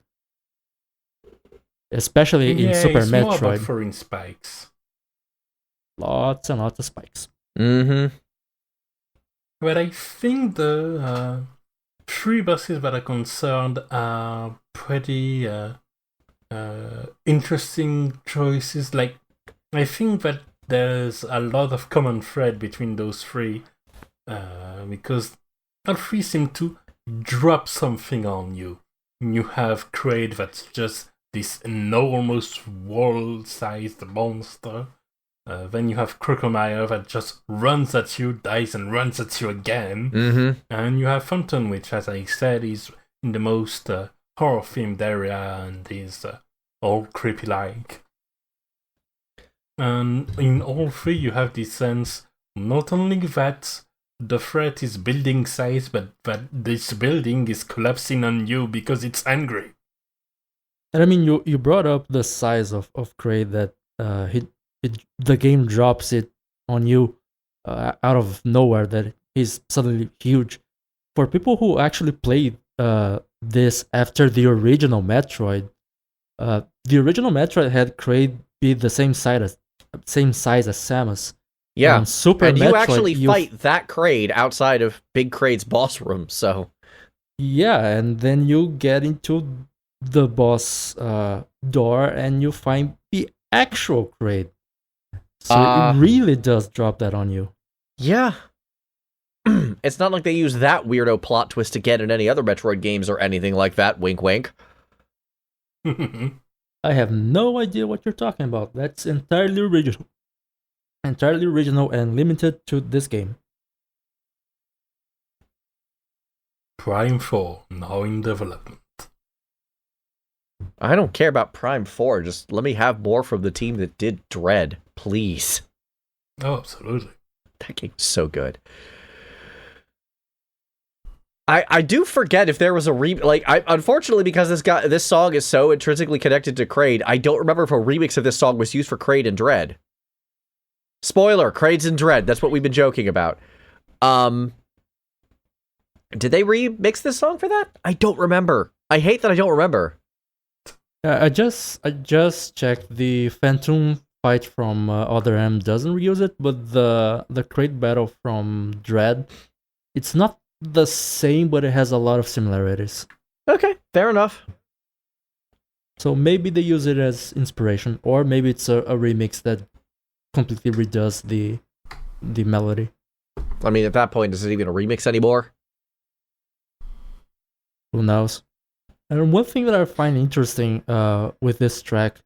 especially in Super it's more about Metroid. throwing spikes. Lots and lots of spikes. Mm-hmm. But I think the 3 bosses that are concerned are pretty interesting choices. Like, I think that there's a lot of common thread between those 3 because all 3 seem to drop something on you. You have Kraid that's just this enormous wall-sized monster. Then you have Crocomire that just runs at you, dies, and runs at you again. Mm-hmm. And you have Phantoon, which, as I said, is in the most horror-themed area and is all creepy-like. And in all 3, you have this sense not only that the threat is building size, but that this building is collapsing on you because it's angry. And I mean, you brought up the size of Kraid, that the game drops it on you out of nowhere, that he's suddenly huge. For people who actually played this after the original Metroid, the original Metroid had Kraid be the same size as Samus. Yeah. On Super And Metroid, you actually fight that Kraid outside of Big Kraid's boss room, so... Yeah, and then you get into the boss door and you find the actual Kraid. So it really does drop that on you. Yeah. It's not like they use that weirdo plot twist again in any other Metroid games or anything like that. Wink, wink. I have no idea what you're talking about. That's entirely original. Entirely original and limited to this game. Prime 4, now in development. I don't care about Prime 4. Just let me have more from the team that did Dread, please. Oh, absolutely. That game's so good. I do forget if there was a unfortunately, because this song is so intrinsically connected to Kraid, I don't remember if a remix of this song was used for Kraid and Dread. Spoiler, Kraid's in Dread. That's what we've been joking about. Did they remix this song for that? I don't remember. I hate that I don't remember. I just checked. The Phantoon fight from Other M doesn't reuse it, but the Kraid battle from Dread, it's not the same, but it has a lot of similarities. Okay, fair enough. So maybe they use it as inspiration, or maybe it's a remix that completely redoes the melody. I mean, at that point, is it even a remix anymore? Who knows? And one thing that I find interesting with this track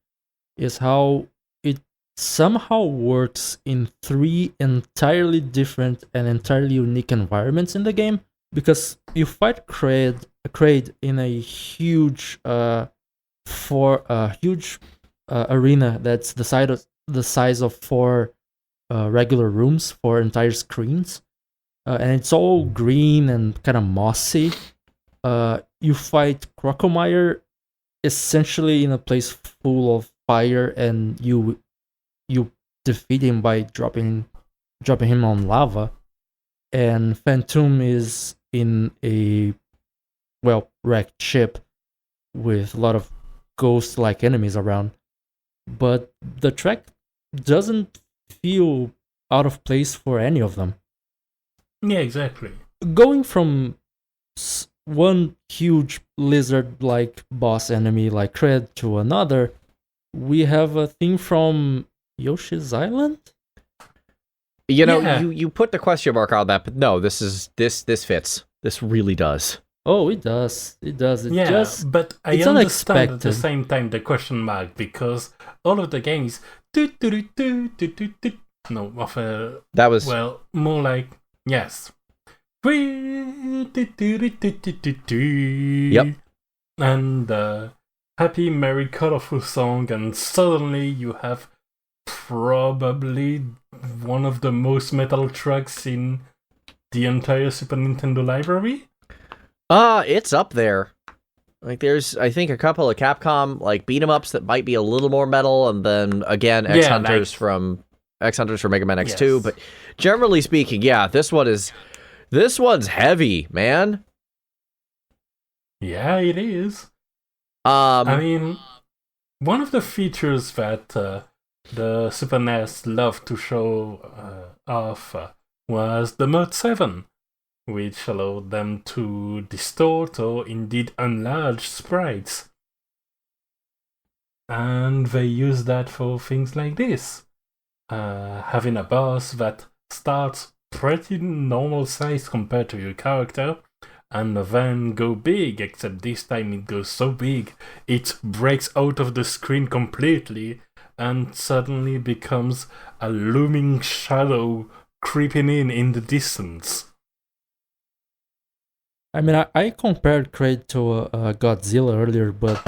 is how it somehow works in 3 entirely different and entirely unique environments in the game. Because you fight Kraid in a huge arena that's the size of 4 regular rooms, 4 entire screens, and it's all green and kind of mossy. You fight Crocomire essentially in a place full of fire, and you defeat him by dropping him on lava. And Phantoon is in a wrecked ship with a lot of ghost-like enemies around. But the track doesn't feel out of place for any of them. Yeah, exactly. going from one huge lizard-like boss enemy like Kraid to another, we have a theme from Yoshi's Island. You know, Yeah. you put the question mark on that, but no, this fits. This really does. Oh, it does. It does. It Yeah, just but I it's understand at the unexpected. same time the question mark, because all of the games no, of a That was well, more like yes. Yep. And happy, merry, colorful song, and suddenly you have probably one of the most metal tracks in the entire Super Nintendo library. it's up there. Like there's I think a couple of Capcom like beat 'em ups that might be a little more metal, and then again X Hunters from Mega Man X2, Yes. but generally speaking, yeah, this one's heavy, man. Yeah, it is. I Um mean, one of the features that the Super NES loved to show off was the Mod 7, which allowed them to distort or indeed enlarge sprites. And they use that for things like this. Having a boss that starts pretty normal size compared to your character, and then go big, except this time it goes so big, it breaks out of the screen completely, and suddenly becomes a looming shadow creeping in the distance. I mean, I compared Kraid to Godzilla earlier, but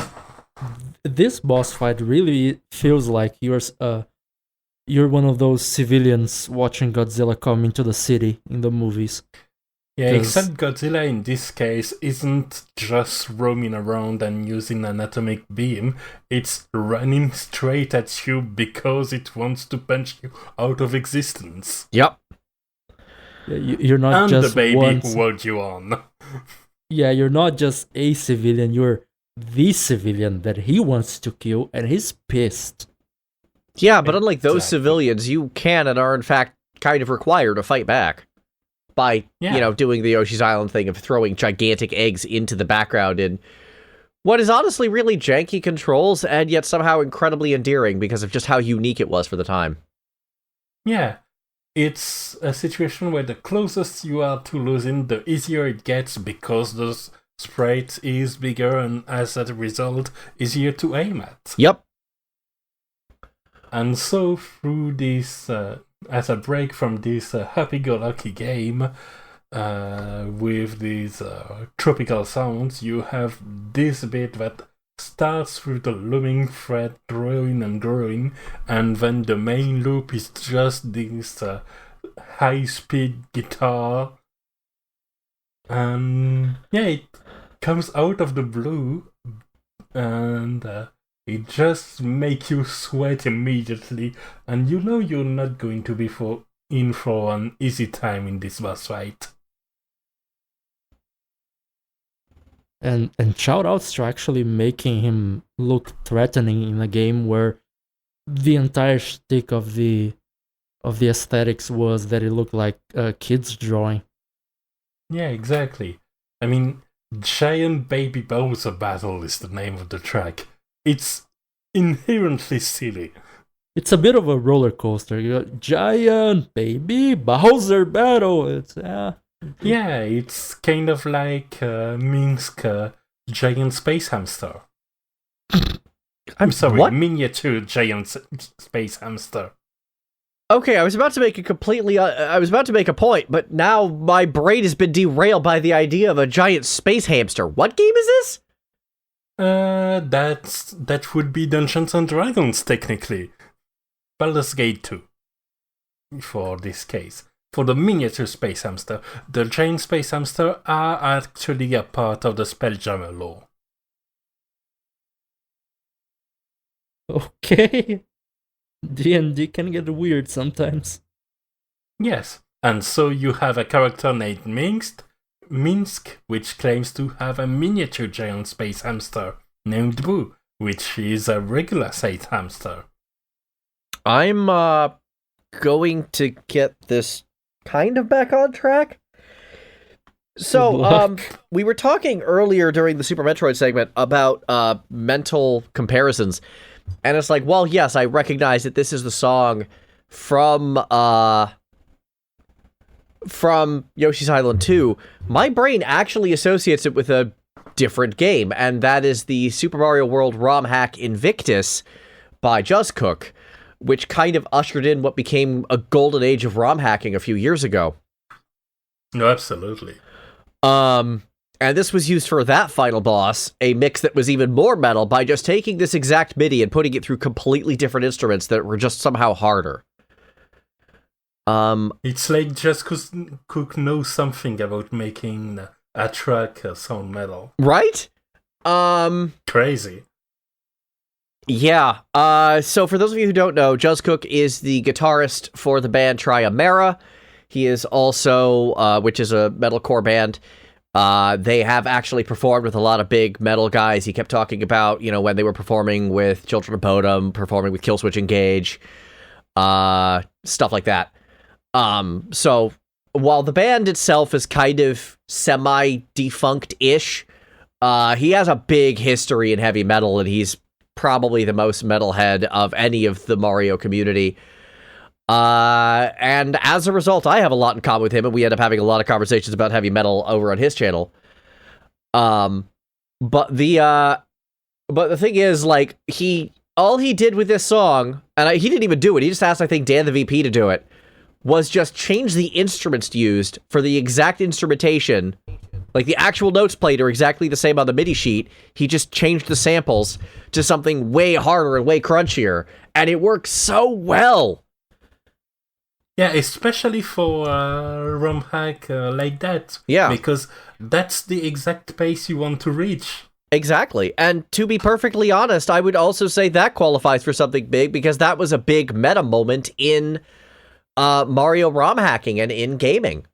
this boss fight really feels like you're one of those civilians watching Godzilla come into the city in the movies. Yeah, 'Cause- except Godzilla in this case isn't just roaming around and using an atomic beam, it's running straight at you because it wants to punch you out of existence. Yep. You're not And just the baby one. who word you on. Yeah, you're not just a civilian. You're the civilian that he wants to kill, and he's pissed. Yeah, but unlike those Exactly. civilians, you can and are in fact kind of required to fight back by, Yeah. doing the Yoshi's Island thing of throwing gigantic eggs into the background in what is honestly really janky controls and yet somehow incredibly endearing because of just how unique it was for the time. Yeah, it's a situation where the closest you are to losing, the easier it gets because the sprite is bigger and as a result, easier to aim at. Yep. And so through this, as a break from this happy-go-lucky game, with these tropical sounds, you have this bit that starts with the looming thread growing and growing, and then the main loop is just this high-speed guitar. And yeah, it comes out of the blue, and it just makes you sweat immediately, and you know you're not going to be in for an easy time in this boss fight. And shout outs to actually making him look threatening in a game where the entire shtick of the aesthetics was that it looked like a kid's drawing. Yeah, exactly. I mean, Giant Baby Bowser Battle is the name of the track. It's inherently silly. It's a bit of a roller coaster. You got Giant Baby Bowser Battle. It's Yeah, it's kind of like Minsk Giant Space Hamster. I'm sorry, What? miniature Giant Space Hamster. Okay, I was about to make a point, but now my brain has been derailed by the idea of a giant space hamster. What game is this? That would be Dungeons and Dragons, technically. Baldur's Gate 2, for this case. For the miniature space hamster, the giant space hamster are actually a part of the Spelljammer lore. okay. D&D can get weird sometimes. Yes, and so you have a character named Minsk, which claims to have a miniature giant space hamster named Boo, which is a regular sized hamster. I'm going to get this kind of back on track. So, luck. we were talking earlier during the Super Metroid segment about mental comparisons, and it's like, well, yes, I recognize that this is the song from Yoshi's Island 2. My brain actually associates it with a different game, and that is the Super Mario World ROM hack Invictus by Just Cook, which kind of ushered in what became a golden age of ROM hacking a few years ago. No, absolutely. And this was used for that final boss, a mix that was even more metal by just taking this exact MIDI and putting it through completely different instruments that were just somehow harder. It's like Just Cook knows something about making a track sound metal. Right? Crazy. Yeah. So for those of you who don't know, Just Cook is the guitarist for the band Triamera. He is also, which is a metalcore band. They have actually performed with a lot of big metal guys. He kept talking about, when they were performing with Children of Bodom, performing with Killswitch Engage, stuff like that. So while the band itself is kind of semi-defunct-ish, he has a big history in heavy metal, and he's probably the most metalhead of any of the Mario community. And as a result, I have a lot in common with him, and we end up having a lot of conversations about heavy metal over on his channel. But the thing is, like, all he did with this song, and he didn't even do it, he just asked, I think, Dan the VP to do it, was just change the instruments used for the exact instrumentation. Like, the actual notes played are exactly the same on the MIDI sheet. He just changed the samples to something way harder and way crunchier, and it works so well. Yeah, especially for a ROM hack like that. Yeah. Because that's the exact pace you want to reach. Exactly. And to be perfectly honest, I would also say that qualifies for something big, because that was a big meta moment in Mario ROM hacking and in gaming.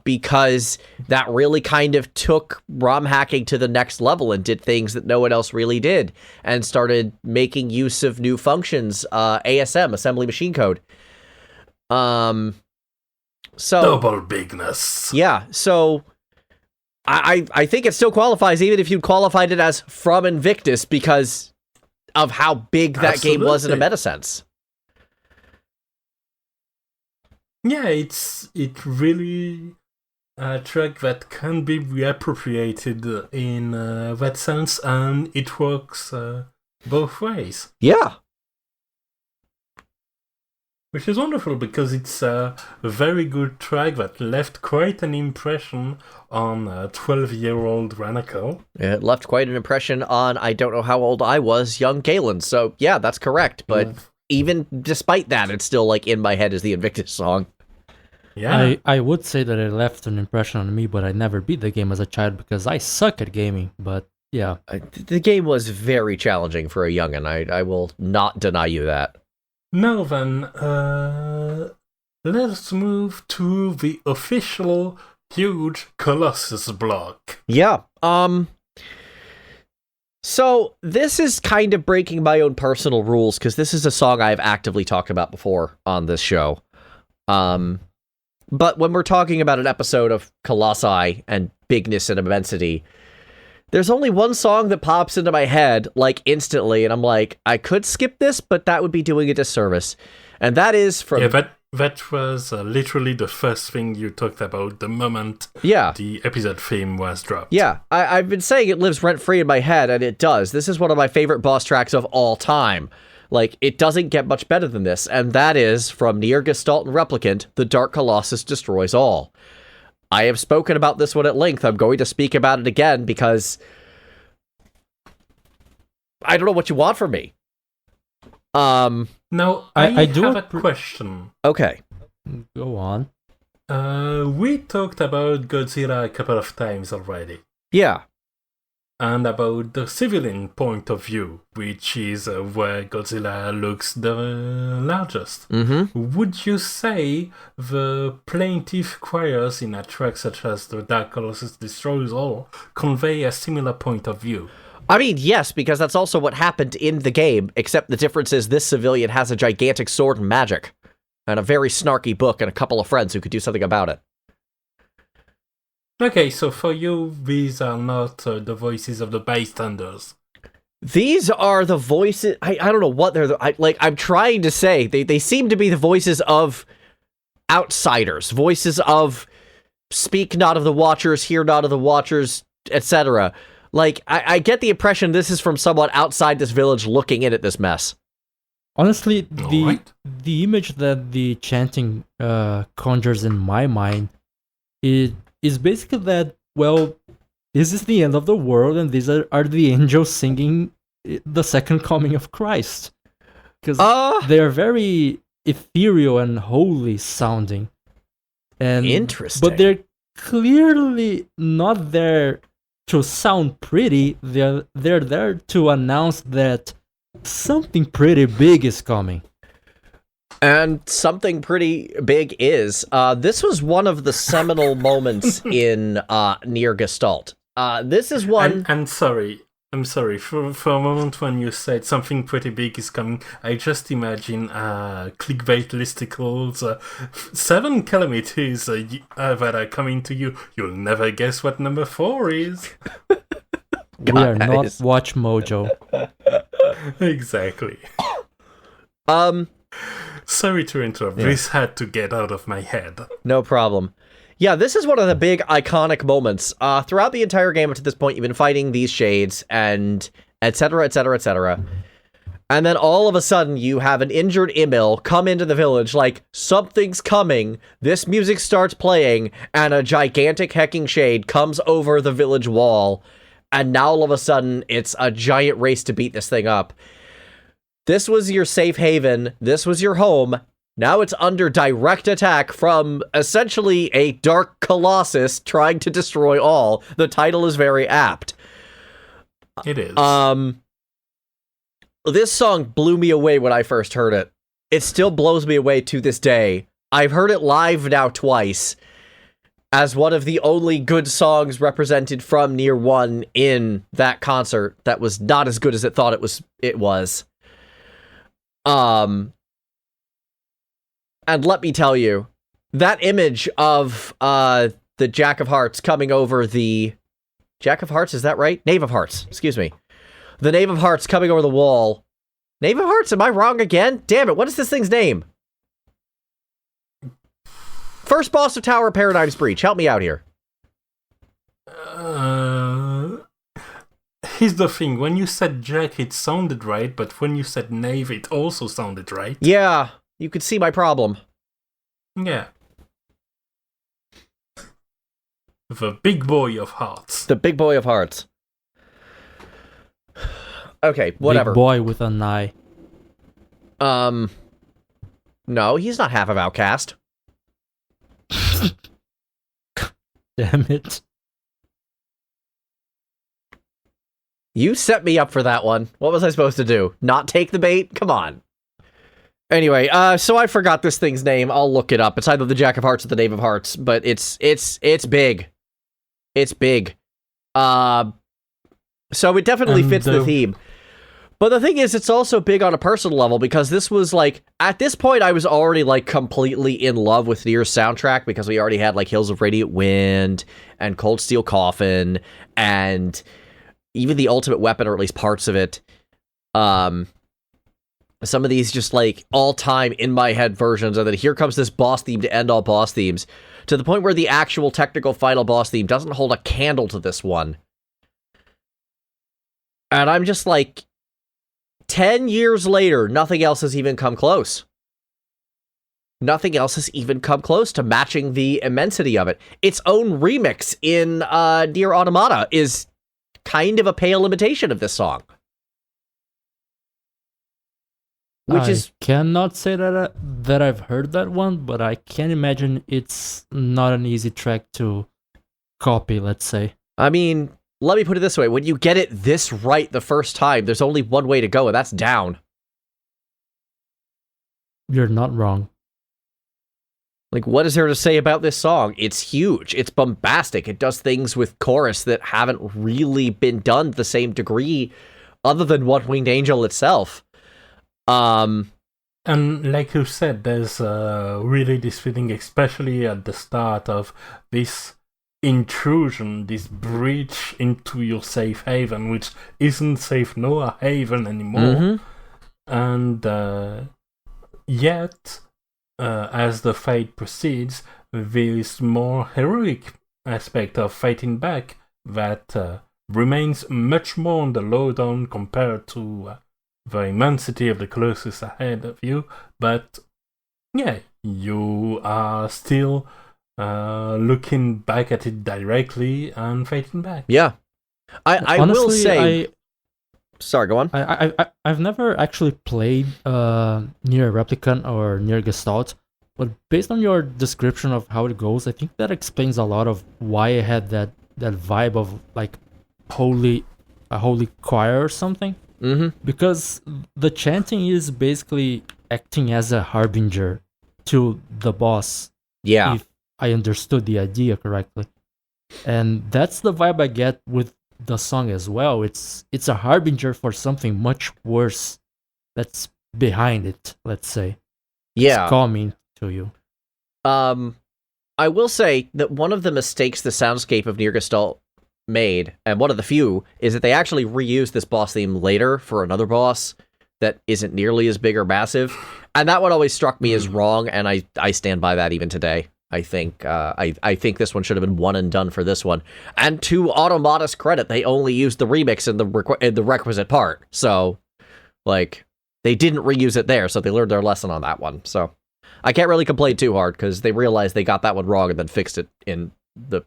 Because that really kind of took ROM hacking to the next level and did things that no one else really did, and started making use of new functions, ASM, assembly machine code. So Double bigness. Yeah, so I think it still qualifies, even if you qualified it as from Invictus, because of how big that game was in a meta sense. Yeah, it really a track that can be reappropriated in that sense, and it works both ways. Yeah. Which is wonderful, because it's a very good track that left quite an impression on a 12-year-old Ranako. It left quite an impression on, I don't know how old I was, young Galen. So, yeah, that's correct. But even despite that, it's still, like, in my head as the Invictus song. Yeah. I would say that it left an impression on me, but I never beat the game as a child because I suck at gaming. But, yeah. The game was very challenging for a youngin'. I will not deny you that. Now then, let's move to the official huge Colossus block. Yeah, so this is kind of breaking my own personal rules, because this is a song I've actively talked about before on this show. But when we're talking about an episode of Colossi and bigness and immensity, there's only one song that pops into my head, like, instantly, and I'm like, I could skip this, but that would be doing a disservice. And that is from... Yeah, that was literally the first thing you talked about the moment the episode theme was dropped. Yeah, I've been saying it lives rent-free in my head, and it does. This is one of my favorite boss tracks of all time. Like, it doesn't get much better than this, and that is from NieR Gestalt and Replicant, The Dark Colossus Destroys All. I have spoken about this one at length. I'm going to speak about it again because I don't know what you want from me. Now, I do have a question. Okay. Go on. We talked about Godzilla a couple of times already. Yeah. And about the civilian point of view, which is where Godzilla looks the largest. Mm-hmm. Would you say the plaintive choirs in a track such as The Dark Colossus Destroys All convey a similar point of view? I mean, yes, because that's also what happened in the game, except the difference is this civilian has a gigantic sword and magic, and a very snarky book and a couple of friends who could do something about it. Okay, so for you, these are not the voices of the bystanders. These are the voices. I don't know what they're. I'm trying to say they seem to be the voices of outsiders, voices of speak not of the Watchers, hear not of the Watchers, etc. Like I get the impression this is from someone outside this village looking in at this mess. Honestly, Alright. the image that the chanting conjures in my mind is basically that, well, this is the end of the world, and these are the angels singing the second coming of Christ. Because they are very ethereal and holy sounding. And, Interesting. But they're clearly not there to sound pretty. They're there to announce that something pretty big is coming. And something pretty big is. This was one of the seminal moments in NieR Gestalt. This is one. I'm sorry. For a moment when you said something pretty big is coming, I just imagine clickbait listicles. 7 calamities that are coming to you. You'll never guess what number 4 is. We are not Watch Mojo. Exactly. Sorry to interrupt. Yeah. This had to get out of my head. No problem. Yeah, this is one of the big iconic moments. Throughout the entire game up to this point, you've been fighting these shades and etc., etc., etc. And then all of a sudden, you have an injured Emil come into the village like, something's coming, this music starts playing, and a gigantic hecking shade comes over the village wall, and now all of a sudden, it's a giant race to beat this thing up. This was your safe haven, this was your home. Now it's under direct attack from essentially a dark Colossus trying to destroy all. The title is very apt. It is. This song blew me away when I first heard it. It still blows me away to this day. I've heard it live now twice as one of the only good songs represented from NieR 1 in that concert that was not as good as it thought it was. And let me tell you, that image of the Jack of Hearts coming over the... Jack of Hearts, is that right? Knave of Hearts, excuse me. The Knave of Hearts coming over the wall. Knave of Hearts, am I wrong again? Damn it, what is this thing's name? First boss of Tower of Paradigm's Breach, help me out here. Here's the thing, when you said Jack, it sounded right, but when you said Knave, it also sounded right. Yeah, you could see my problem. Yeah. The big boy of hearts. The big boy of hearts. Okay, whatever. Big boy with an eye. No, he's not half of Outcast. Damn it. You set me up for that one. What was I supposed to do? Not take the bait? Come on. Anyway, so I forgot this thing's name. I'll look it up. It's either the Jack of Hearts or the Knave of Hearts, but it's big. It's big. So it definitely fits the theme. But the thing is, it's also big on a personal level, because this was, like, at this point, I was already, like, completely in love with NieR's soundtrack, because we already had, like, Hills of Radiant Wind, and Cold Steel Coffin, and even the Ultimate Weapon, or at least parts of it. Some of these just, like, all-time in-my-head versions, and then here comes this boss theme to end all boss themes, to the point where the actual technical final boss theme doesn't hold a candle to this one. And I'm just like... 10 years later, nothing else has even come close. Nothing else has even come close to matching the immensity of it. Its own remix in NieR Automata is kind of a pale imitation of this song. I cannot say that I've heard that one, but I can imagine it's not an easy track to copy, let's say. I mean... Let me put it this way, when you get it this right the first time, there's only one way to go, and that's down. You're not wrong. Like, what is there to say about this song? It's huge, it's bombastic, it does things with chorus that haven't really been done to the same degree, other than One Winged Angel itself. And like you said, there's really this feeling, especially at the start of this intrusion, this breach into your safe haven, which isn't safe nor haven anymore. And yet, as the fight proceeds, this more heroic aspect of fighting back that remains much more on the lowdown compared to the immensity of the Colossus ahead of you. But yeah, you are still looking back at it directly and fighting back. Yeah. I Honestly, will say... Sorry, go on. I've never actually played NieR Replicant or NieR Gestalt, but based on your description of how it goes, I think that explains a lot of why I had that vibe of like a holy choir or something. Because the chanting is basically acting as a harbinger to the boss. Yeah. If I understood the idea correctly. And that's the vibe I get with the song as well. It's a harbinger for something much worse that's behind it, let's say. Yeah. It's coming to you. I will say that one of the mistakes the soundscape of NieR Gestalt made, and one of the few, is that they actually reused this boss theme later for another boss that isn't nearly as big or massive. And that one always struck me as wrong, and I stand by that even today. I think I think this one should have been one and done for this one. And to Automata's credit, they only used the remix in the requisite part. So, like, they didn't reuse it there, so they learned their lesson on that one. So, I can't really complain too hard, because they realized they got that one wrong and then fixed it in the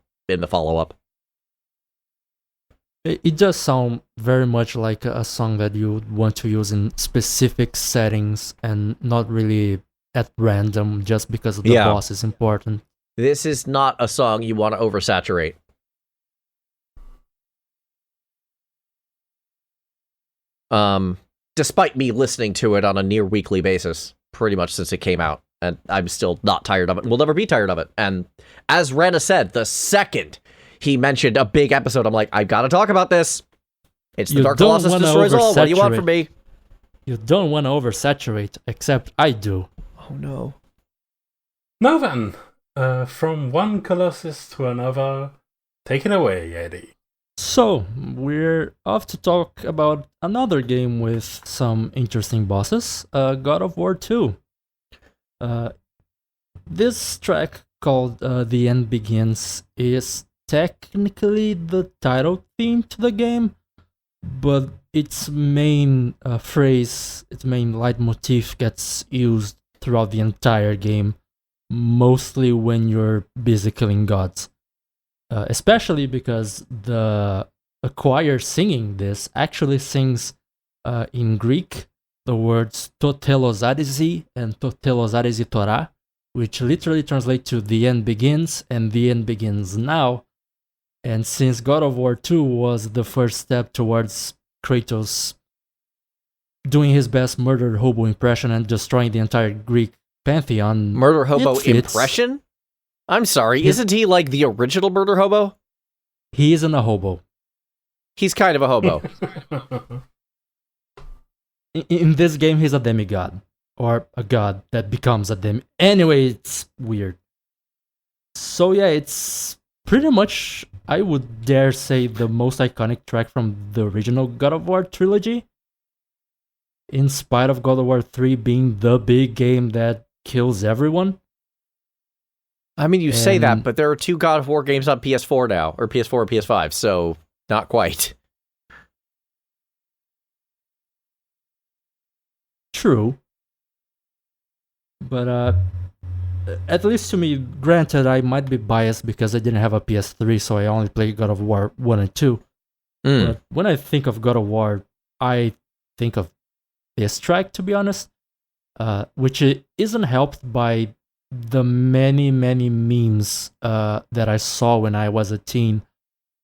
follow-up. It does sound very much like a song that you would want to use in specific settings and not really at random just because the boss is important. This is not a song you want to oversaturate. Despite me listening to it on a near weekly basis, pretty much since it came out, and I'm still not tired of it, and will never be tired of it. And as Rena said, the second he mentioned a big episode, I'm like, I gotta talk about this. It's the Dark Colossus destroys all. What do you want from me? You don't want to oversaturate, except I do. Oh no. Now then, from one Colossus to another, take it away, Eddie. So, we're off to talk about another game with some interesting bosses, God of War 2. This track, called The End Begins, is technically the title theme to the game, but its main phrase, its main leitmotif gets used throughout the entire game, mostly when you're busy killing gods. Especially because the choir singing this actually sings in Greek the words Totelosarisi and Totelosarisi Torah, which literally translate to the end begins and the end begins now. And since God of War 2 was the first step towards Kratos doing his best murder hobo impression and destroying the entire Greek pantheon. Murder hobo impression? I'm sorry, isn't he like the original murder hobo? He isn't a hobo. He's kind of a hobo. In this game, he's a demigod. Or a god that becomes a demi. Anyway, it's weird. So yeah, it's pretty much, I would dare say, the most iconic track from the original God of War trilogy. In spite of God of War 3 being the big game that kills everyone. I mean, you say that, but there are 2 God of War games on PS4 now, or PS4 or PS5, so not quite. True. But at least to me, granted, I might be biased because I didn't have a PS3, so I only played God of War 1 and 2. But when I think of God of War, I think of this track, to be honest, which isn't helped by the many memes that I saw when I was a teen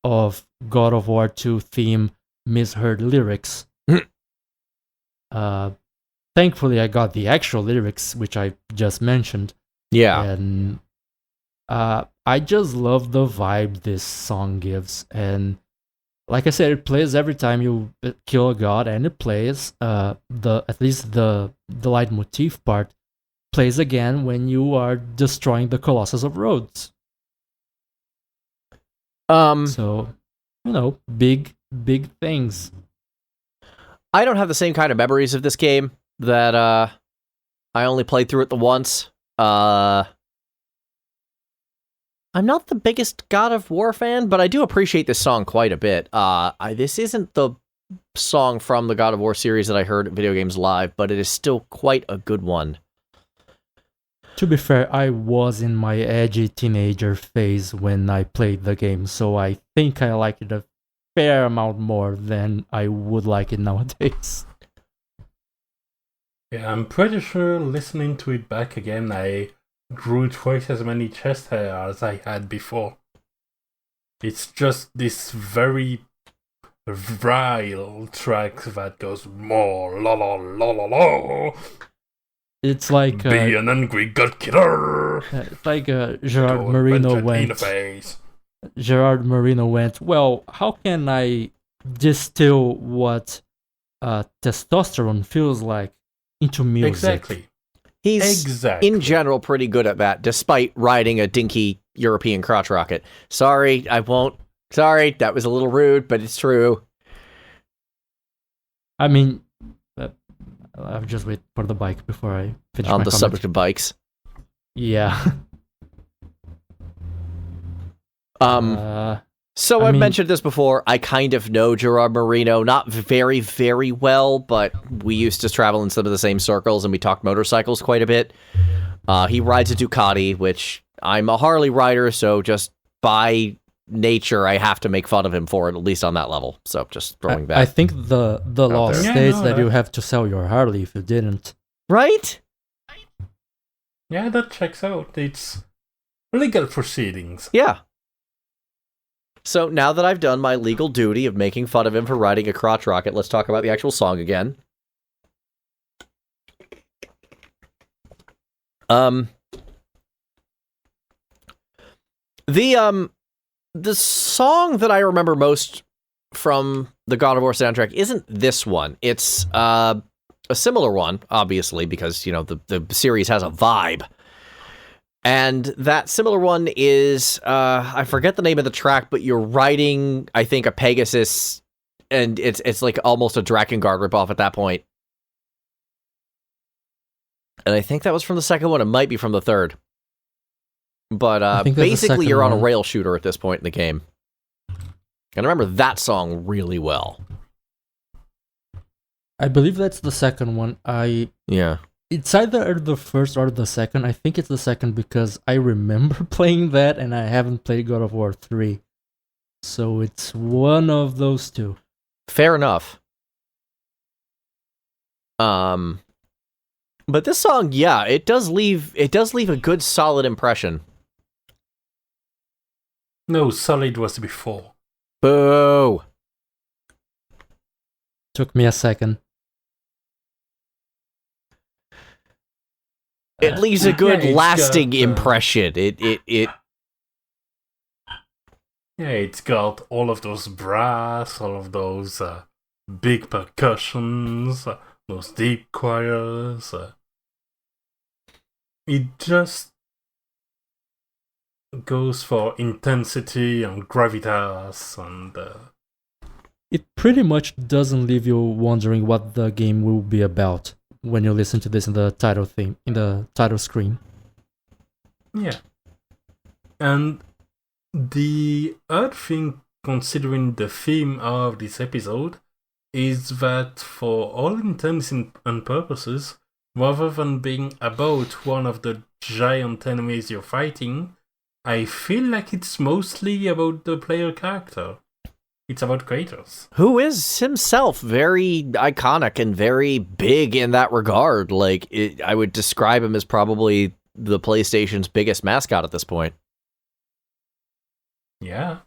of God of War 2 theme misheard lyrics. Thankfully, I got the actual lyrics, which I just mentioned. Yeah. And I just love the vibe this song gives. And like I said, it plays every time you kill a god, and it plays, at least the leitmotif part, plays again when you are destroying the Colossus of Rhodes. So, big things. I don't have the same kind of memories of this game that I only played through it the once. I'm not the biggest God of War fan, but I do appreciate this song quite a bit. This isn't the song from the God of War series that I heard at Video Games Live, but it is still quite a good one. To be fair, I was in my edgy teenager phase when I played the game, so I think I liked it a fair amount more than I would like it nowadays. Yeah, I'm pretty sure listening to it back again, I grew twice as many chest hair as I had before. It's just this very vile track that goes more la la la la la. It's like be an angry god killer. It's like Gerard Marino went. Gerard Marino went. Well, how can I distill what testosterone feels like into music? Exactly. He's in general pretty good at that, despite riding a dinky European crotch rocket. Sorry, I won't. Sorry, that was a little rude, but it's true. I mean, I'll just wait for the bike before I finish on my the comment. subject of bikes. Yeah. So I've mentioned this before. I kind of know Gerard Marino, not very, very well, but we used to travel in some of the same circles, and we talked motorcycles quite a bit. He rides a Ducati, which I'm a Harley rider, so just by nature, I have to make fun of him for it, at least on that level. So just throwing back. I think the law states that you have to sell your Harley if you didn't. Right? Yeah, that checks out. It's legal proceedings. Yeah. So now that I've done my legal duty of making fun of him for riding a crotch rocket, let's talk about the actual song again. The song that I remember most from the God of War soundtrack isn't this one. It's a similar one, obviously, because, you know, the series has a vibe. And that similar one is, I forget the name of the track, but you're riding, I think, a Pegasus, and it's like almost a Drakengard ripoff at that point. And I think that was from the second one. It might be from the third. But basically, you're on a rail shooter at this point in the game. And I remember that song really well. I believe that's the second one. Yeah. It's either the first or the second. I think it's the second because I remember playing that and I haven't played God of War 3. So it's one of those two. Fair enough. But this song, yeah, it does leave a good solid impression. No, Solid was before. Boo. Took me a second. It leaves a good lasting impression. It Yeah, it's got all of those brass, all of those big percussions, those deep choirs. It just goes for intensity and gravitas, and it pretty much doesn't leave you wondering what the game will be about when you listen to this in the title theme, in the title screen. Yeah. And the odd thing, considering the theme of this episode, is that for all intents and purposes, rather than being about one of the giant enemies you're fighting, I feel like it's mostly about the player character. It's about Kratos. Who is himself very iconic and very big in that regard. Like, I would describe him as probably the PlayStation's biggest mascot at this point. Yeah. I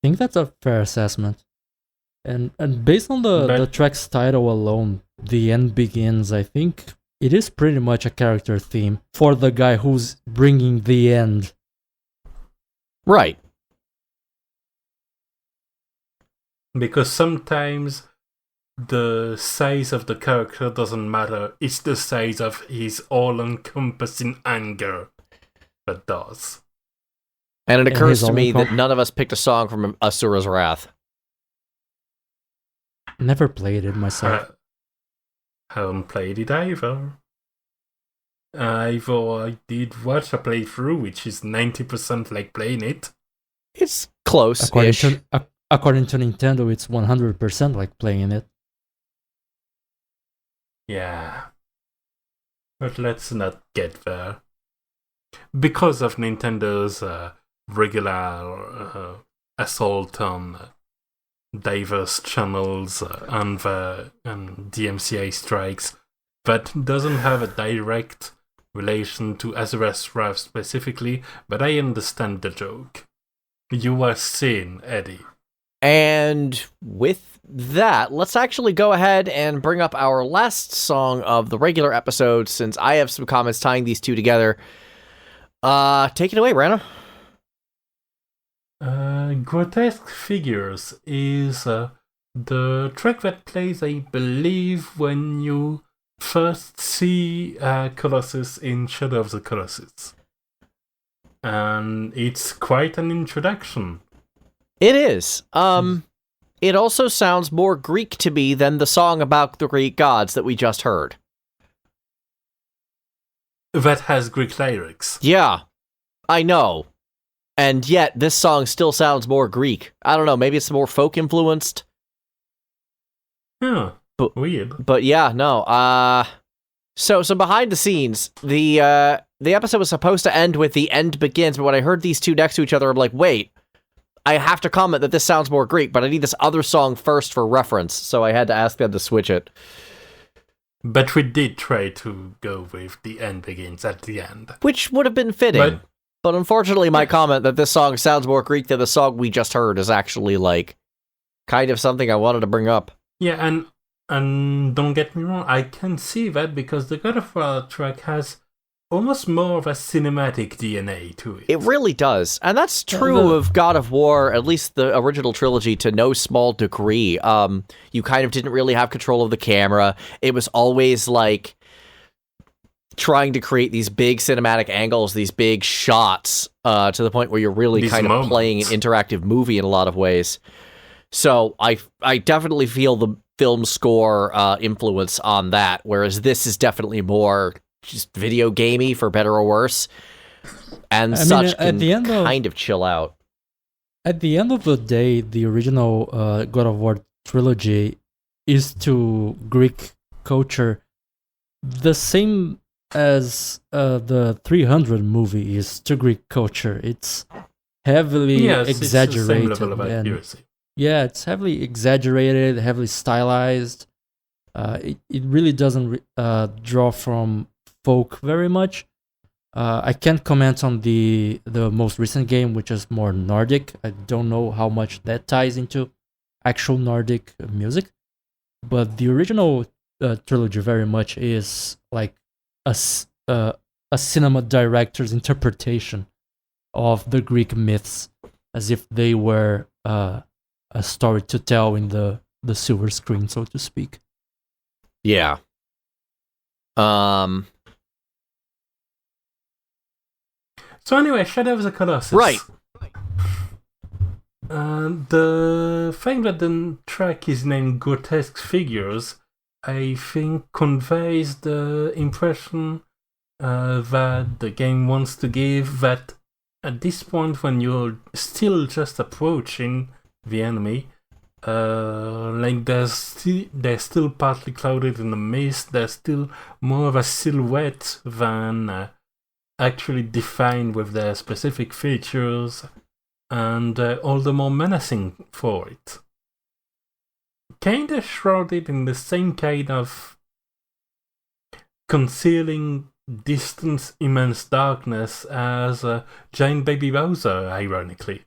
think that's a fair assessment. And based on the track's title alone, The End Begins, I think it is pretty much a character theme for the guy who's bringing the end. Right. Because sometimes the size of the character doesn't matter, it's the size of his all-encompassing anger that does. And it occurs his to me only that none of us picked a song from Asura's Wrath. Never played it myself. Haven't played it either. I did watch a playthrough, which is 90% like playing it. It's close. According to Nintendo, it's 100% like playing it. Yeah. But let's not get there. Because of Nintendo's regular assault on diverse channels and DMCA strikes, that doesn't have a direct relation to Azura's Wrath specifically, but I understand the joke. You are sane, Eddie. And with that, let's actually go ahead and bring up our last song of the regular episode, since I have some comments tying these two together. Take it away, Brando. Grotesque Figures is the track that plays, I believe, when you first see Colossus in Shadow of the Colossus. And it's quite an introduction. It is. It also sounds more Greek to me than the song about the Greek gods that we just heard. That has Greek lyrics. Yeah, I know. And yet, this song still sounds more Greek. I don't know, maybe it's more folk-influenced. Huh, weird. But yeah, no. So behind the scenes, the episode was supposed to end with The End Begins, but when I heard these two next to each other, I'm like, wait, I have to comment that this sounds more Greek, but I need this other song first for reference, so I had to ask them to switch it. But we did try to go with The End Begins at the end. Which would have been fitting. But unfortunately, my comment that this song sounds more Greek than the song we just heard is actually, like, kind of something I wanted to bring up. Yeah, and don't get me wrong, I can see that because the God of War track has almost more of a cinematic DNA to it. It really does. And that's true of God of War, at least the original trilogy, to no small degree. You kind of didn't really have control of the camera. It was always, like, trying to create these big cinematic angles, these big shots, to the point where you're really these kind moments. of playing an interactive movie in a lot of ways. So I definitely feel the film score influence on that, whereas this is definitely more just video gamey, for better or worse, and kind of chill out. At the end of the day, the original God of War trilogy is to Greek culture the same as the 300 movie is to Greek culture. It's heavily exaggerated. It's the same level of accuracy. Yeah, it's heavily exaggerated, heavily stylized. It really doesn't draw from folk very much. I can't comment on the most recent game, which is more Nordic. I don't know how much that ties into actual Nordic music. But the original trilogy very much is like a cinema director's interpretation of the Greek myths, as if they were a story to tell in the silver screen, so to speak. Yeah. So anyway, Shadow of the Colossus. Right. The fact that the track is named Grotesque Figures, I think, conveys the impression that the game wants to give, that at this point, when you're still just approaching the enemy, like they're still partly clouded in the mist, they're still more of a silhouette than actually defined with their specific features, and all the more menacing for it. Kinda shrouded in the same kind of concealing distant immense darkness as Giant Baby Bowser, ironically.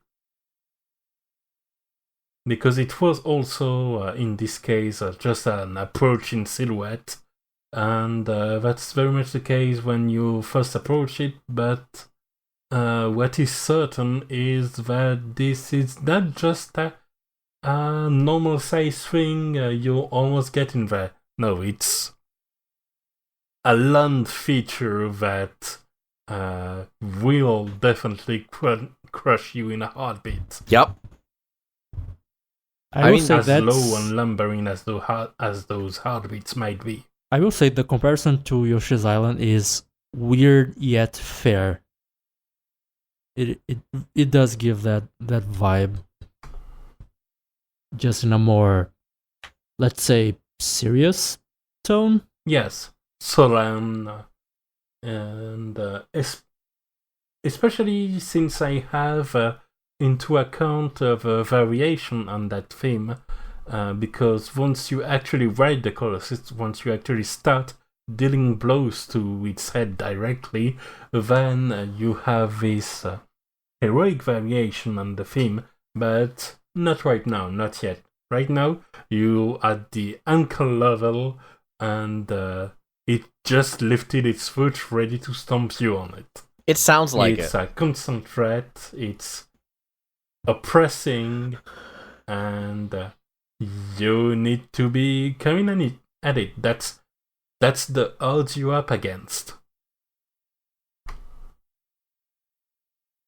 Because it was also, in this case, just an approaching silhouette, and that's very much the case when you first approach it, but what is certain is that this is not just a normal size thing you're almost getting there. No, it's a land feature that will definitely crush you in a heartbeat. Yep. I will mean, say As that's, low and lumbering as those heartbeats might be. I will say the comparison to Yoshi's Island is weird yet fair. It does give that vibe, just in a more, let's say, serious tone. Yes, solemn, and especially since I have into account of a variation on that theme, because once you actually ride the Colossus, once you actually start dealing blows to its head directly, then you have this heroic variation on the theme, but not right now, not yet. Right now, you at the ankle level, and it just lifted its foot ready to stomp you on it. It sounds like it's a constant threat, it's oppressing, and you need to be coming at it. That's the odds you're up against.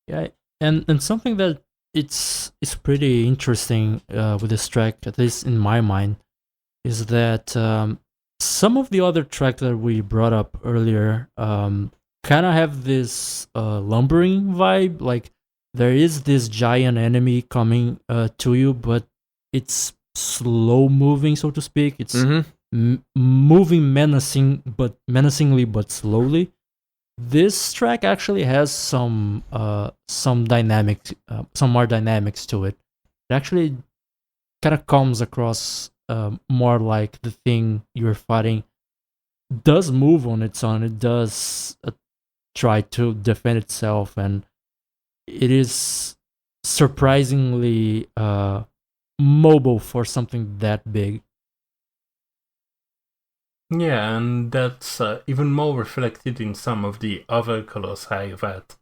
Yeah, and something that it's pretty interesting with this track, at least in my mind, is that some of the other tracks that we brought up earlier kind of have this lumbering vibe. Like there is this giant enemy coming to you, but it's slow moving, so to speak. It's moving menacingly, but slowly. This track actually has some dynamics, some more dynamics to it. It actually kind of comes across more like the thing you're fighting does move on its own. It does try to defend itself, and it is surprisingly mobile for something that big. Yeah, and that's even more reflected in some of the other Colossi that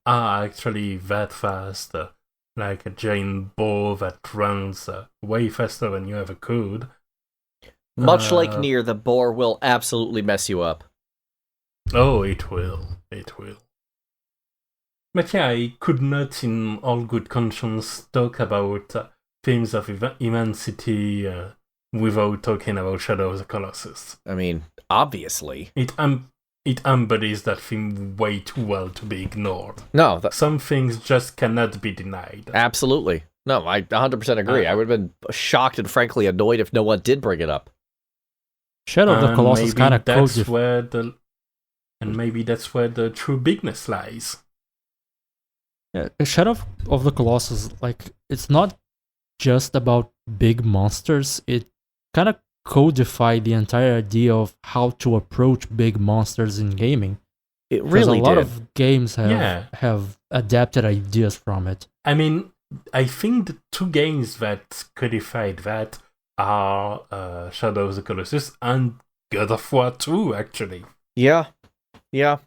are actually that fast, like a giant boar that runs way faster than you ever could. Much like NieR, the boar will absolutely mess you up. Oh, it will. It will. But yeah, I could not in all good conscience talk about themes of immensity without talking about Shadow of the Colossus. I mean, obviously. It embodies that theme way too well to be ignored. No. Some things just cannot be denied. Absolutely. No, I 100% agree. I would have been shocked and frankly annoyed if no one did bring it up. Shadow of the Colossus kind of And maybe that's where the true bigness lies. Yeah, Shadow of the Colossus, like, it's not just about big monsters. It kind of codified the entire idea of how to approach big monsters in gaming. It really did. A lot of games have adapted ideas from it. I mean, I think the two games that codified that are Shadow of the Colossus and God of War 2, actually. Yeah. Like,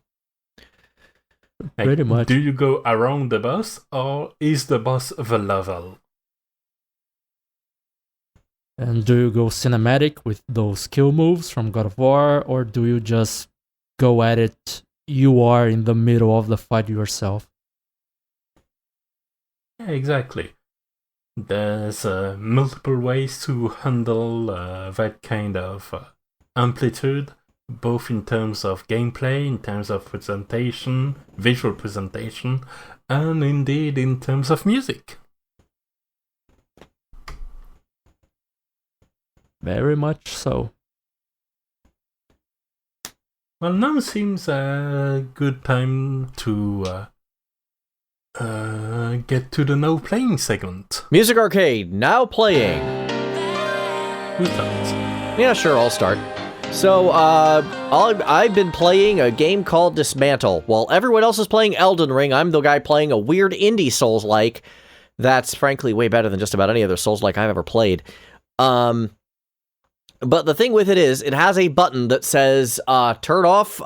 pretty much. Do you go around the boss, or is the boss the level? And do you go cinematic with those kill moves from God of War, or do you just go at it? You are in the middle of the fight yourself. Yeah, exactly. There's multiple ways to handle that kind of amplitude, both in terms of gameplay, in terms of presentation, visual presentation, and indeed in terms of music. Very much so. Well, now seems a good time to get to the now playing segment. Music Arcade, now playing. Who thought? Yeah, sure, I'll start. So, I've been playing a game called Dismantle. While everyone else is playing Elden Ring, I'm the guy playing a weird indie Souls-like that's frankly way better than just about any other Souls-like I've ever played. But the thing with it is, it has a button that says, turn off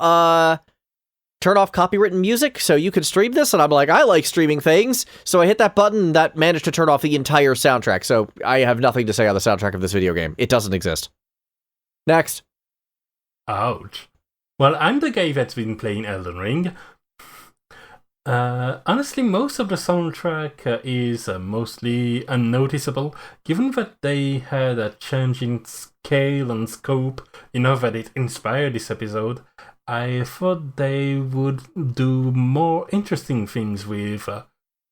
copywritten music so you can stream this, and I'm like, I like streaming things, so I hit that button, and that managed to turn off the entire soundtrack, so I have nothing to say on the soundtrack of this video game. It doesn't exist. Next. Ouch. Well, I'm the guy that's been playing Elden Ring. Honestly, most of the soundtrack is mostly unnoticeable, given that they had a change in scale and scope enough that it inspired this episode. I thought they would do more interesting things with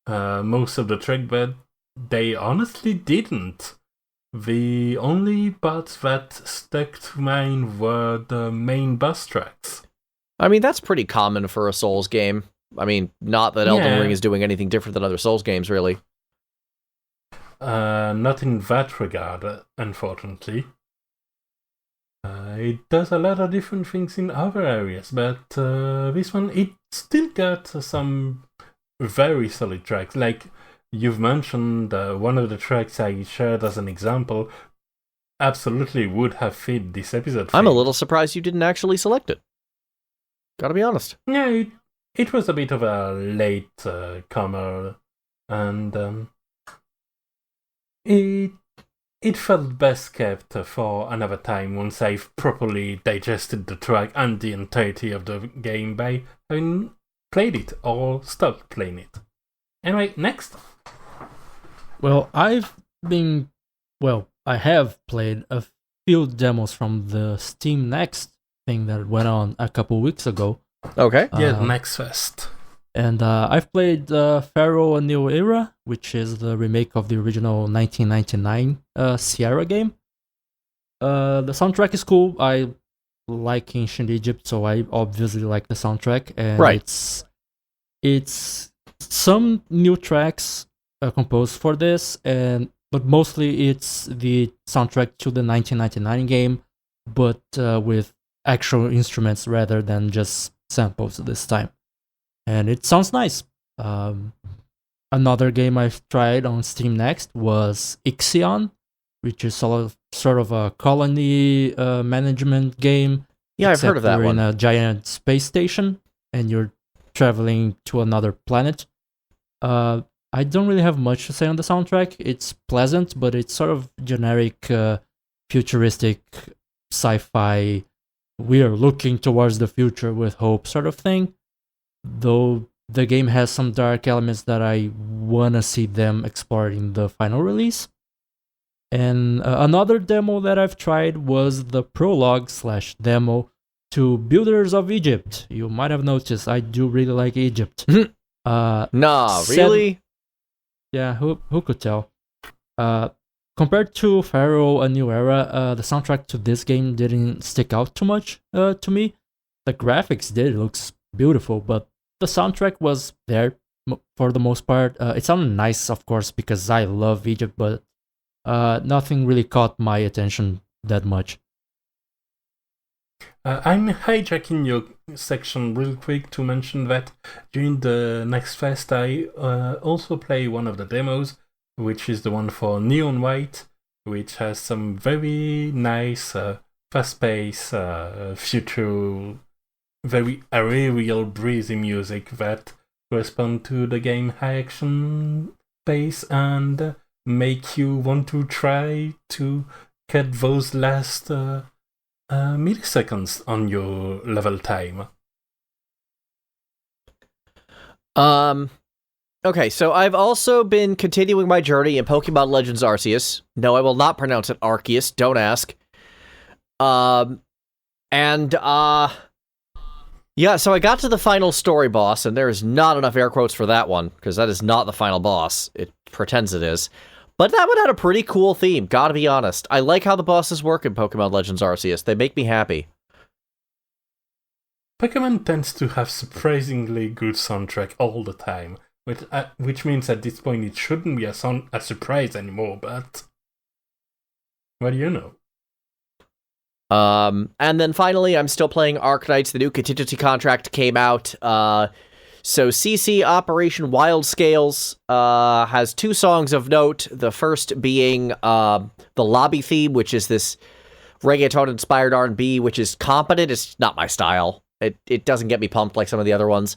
most of the track, but they honestly didn't. The only parts that stuck to mind were the main boss tracks. I mean, that's pretty common for a Souls game. I mean, not that Elden Ring is doing anything different than other Souls games, really. Not in that regard, unfortunately. It does a lot of different things in other areas, but this one, it still got some very solid tracks. Like you've mentioned, one of the tracks I shared as an example absolutely would have fit this episode. I'm a little surprised you didn't actually select it. Gotta be honest. Yeah, it was a bit of a late comer, and it felt best kept for another time once I've properly digested the track and the entirety of the game by having played it or stopped playing it. Anyway, next. Well, I have played a few demos from the Steam Next thing that went on a couple weeks ago. Okay. Yeah, Next Fest. And I've played Pharaoh: A New Era, which is the remake of the original 1999 Sierra game. The soundtrack is cool. I like ancient Egypt, so I obviously like the soundtrack. And right. It's some new tracks composed for this, but mostly it's the soundtrack to the 1999 game, but with actual instruments rather than just samples this time. And it sounds nice. Another game I've tried on Steam Next was Ixion, which is sort of a colony management game. Yeah, I've heard of that one. You're in a giant space station, and you're traveling to another planet. I don't really have much to say on the soundtrack. It's pleasant, but it's sort of generic, futuristic, sci-fi. We are looking towards the future with hope sort of thing. Though the game has some dark elements that I want to see them explored in the final release. And another demo that I've tried was the prologue/demo to Builders of Egypt. You might have noticed I do really like Egypt. Really? Yeah, who could tell? Compared to Pharaoh: A New Era, the soundtrack to this game didn't stick out too much to me. The graphics did, it looks beautiful, but the soundtrack was there for the most part. It sounded nice, of course, because I love Egypt, but nothing really caught my attention that much. I'm hijacking your section real quick to mention that during the Next Fest I also play one of the demos, which is the one for Neon White, which has some very nice fast-paced future, very aerial, breezy music that correspond to the game high action pace and make you want to try to get those last milliseconds on your level time. Okay, so I've also been continuing my journey in Pokemon Legends Arceus. No, I will not pronounce it Arceus, don't ask. Yeah, so I got to the final story boss, and there is not enough air quotes for that one, because that is not the final boss. It pretends it is. But that one had a pretty cool theme, gotta be honest. I like how the bosses work in Pokemon Legends Arceus. They make me happy. Pokemon tends to have surprisingly good soundtrack all the time, which means at this point it shouldn't be a surprise anymore, but what do you know? And then finally, I'm still playing Arknights. The new contingency contract came out. So CC Operation Wild Scales has 2 songs of note. The first being the lobby theme, which is this reggaeton-inspired R&B, which is competent. It's not my style. It doesn't get me pumped like some of the other ones.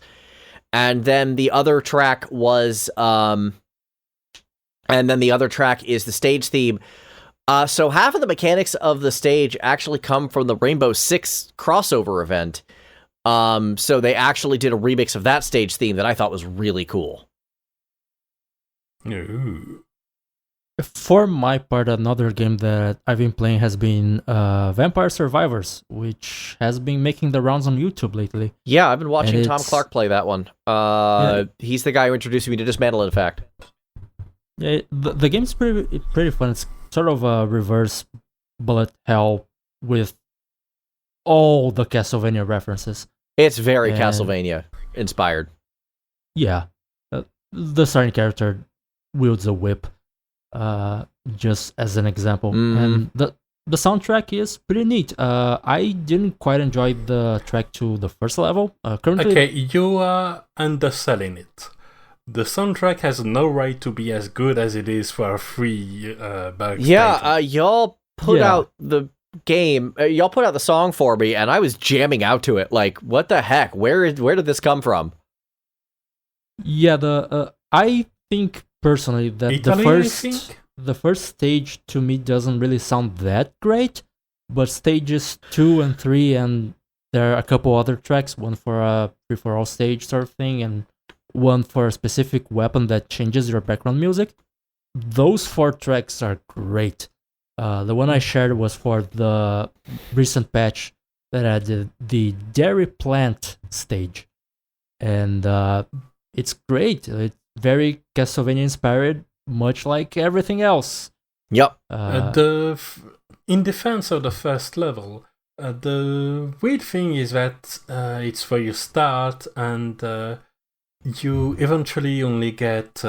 And then the other track was... and then the other track is the stage theme. So half of the mechanics of the stage actually come from the Rainbow Six crossover event. So they actually did a remix of that stage theme that I thought was really cool. Ooh. For my part, another game that I've been playing has been Vampire Survivors, which has been making the rounds on YouTube lately. Yeah, I've been watching Tom Clark play that one. He's the guy who introduced me to Dismantle, in fact. Yeah, the game's pretty fun. It's sort of a reverse bullet hell with all the Castlevania references. It's very Castlevania inspired. Yeah, the starting character wields a whip, just as an example, and the soundtrack is pretty neat. I didn't quite enjoy the track to the first level. Currently, Okay, you are underselling it. The soundtrack has no right to be as good as it is for a free bug. Yeah, y'all put out the game. Y'all put out the song for me, and I was jamming out to it. Like, what the heck? Where did this come from? Yeah, I think personally that Italy, the first stage to me doesn't really sound that great, but stages 2 and 3, and there are a couple other tracks, one for a free-for-all stage sort of thing, and one for a specific weapon that changes your background music. Those 4 tracks are great. The one I shared was for the recent patch that added the dairy plant stage, and it's great. It's very Castlevania inspired, much like everything else. Yep. In defense of the first level, the weird thing is that it's where you start, and you eventually only get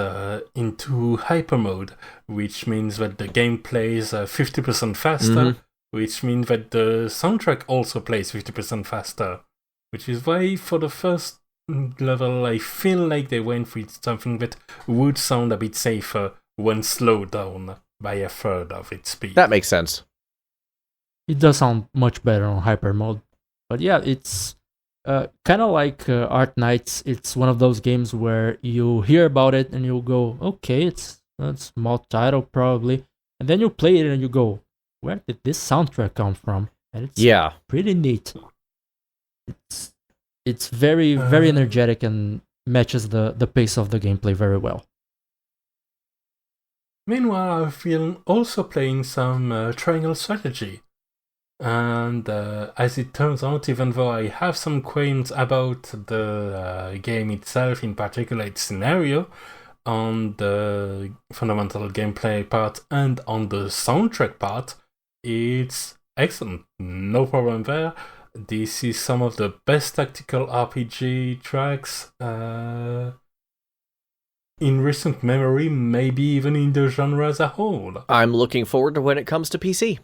into hyper mode, which means that the game plays 50% faster, which means that the soundtrack also plays 50% faster, which is why for the first level I feel like they went with something that would sound a bit safer when slowed down by a third of its speed. That makes sense. It does sound much better on hyper mode, but yeah, it's kind of like Art Knights. It's one of those games where you hear about it and you go, okay, it's a small title probably, and then you play it and you go, where did this soundtrack come from? And it's pretty neat. It's very very energetic and matches the pace of the gameplay very well. Meanwhile, I've been also playing some triangle strategy. And as it turns out, even though I have some qualms about the game itself, in particular its scenario, on the fundamental gameplay part and on the soundtrack part, it's excellent. No problem there. This is some of the best tactical RPG tracks in recent memory, maybe even in the genre as a whole. I'm looking forward to when it comes to PC.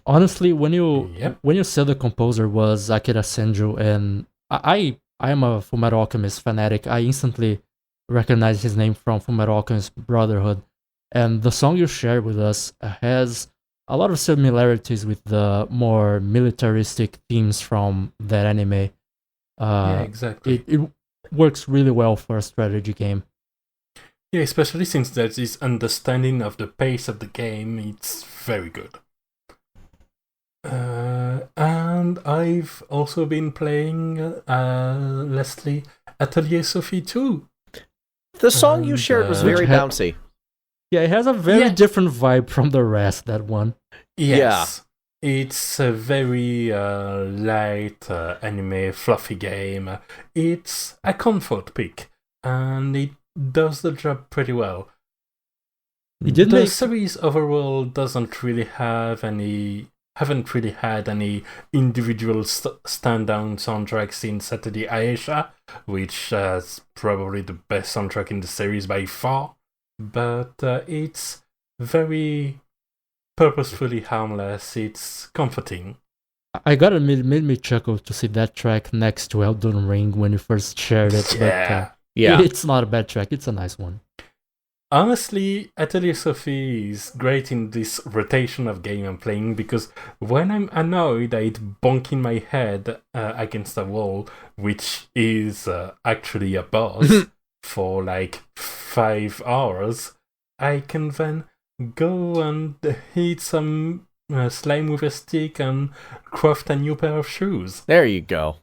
Honestly, when you said the composer was Akira Senju, and I am a Fullmetal Alchemist fanatic, I instantly recognized his name from Fullmetal Alchemist Brotherhood, and the song you shared with us has a lot of similarities with the more militaristic themes from that anime. Yeah, exactly. It works really well for a strategy game. Yeah, especially since there's this understanding of the pace of the game, it's very good. And I've also been playing Leslie Atelier Sophie 2. The song you shared was very bouncy. Yeah, it has a very different vibe from the rest, that one. Yes. Yeah. It's a very light anime fluffy game. It's a comfort pick, and it does the job pretty well. The series overall haven't really had any individual standout soundtracks since Saturday Aisha, which is probably the best soundtrack in the series by far, but it's very purposefully harmless. It's comforting. I gotta admit, it made me chuckle to see that track next to Elden Ring when you first shared it. Yeah. But, it's not a bad track, it's a nice one. Honestly, Atelier Sophie is great in this rotation of game I'm playing, because when I'm annoyed at bonking my head against a wall, which is actually a boss, for like 5 hours, I can then go and hit some slime with a stick and craft a new pair of shoes. There you go.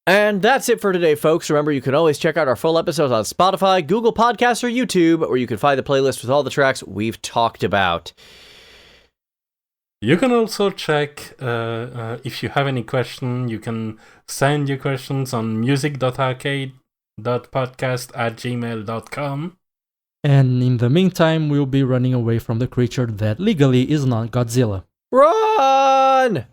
And that's it for today, folks. Remember, you can always check out our full episodes on Spotify, Google Podcasts, or YouTube, where you can find the playlist with all the tracks we've talked about. You can also check, if you have any question, you can send your questions on music.arcade.podcast@gmail.com. And in the meantime, we'll be running away from the creature that legally is not Godzilla. Run!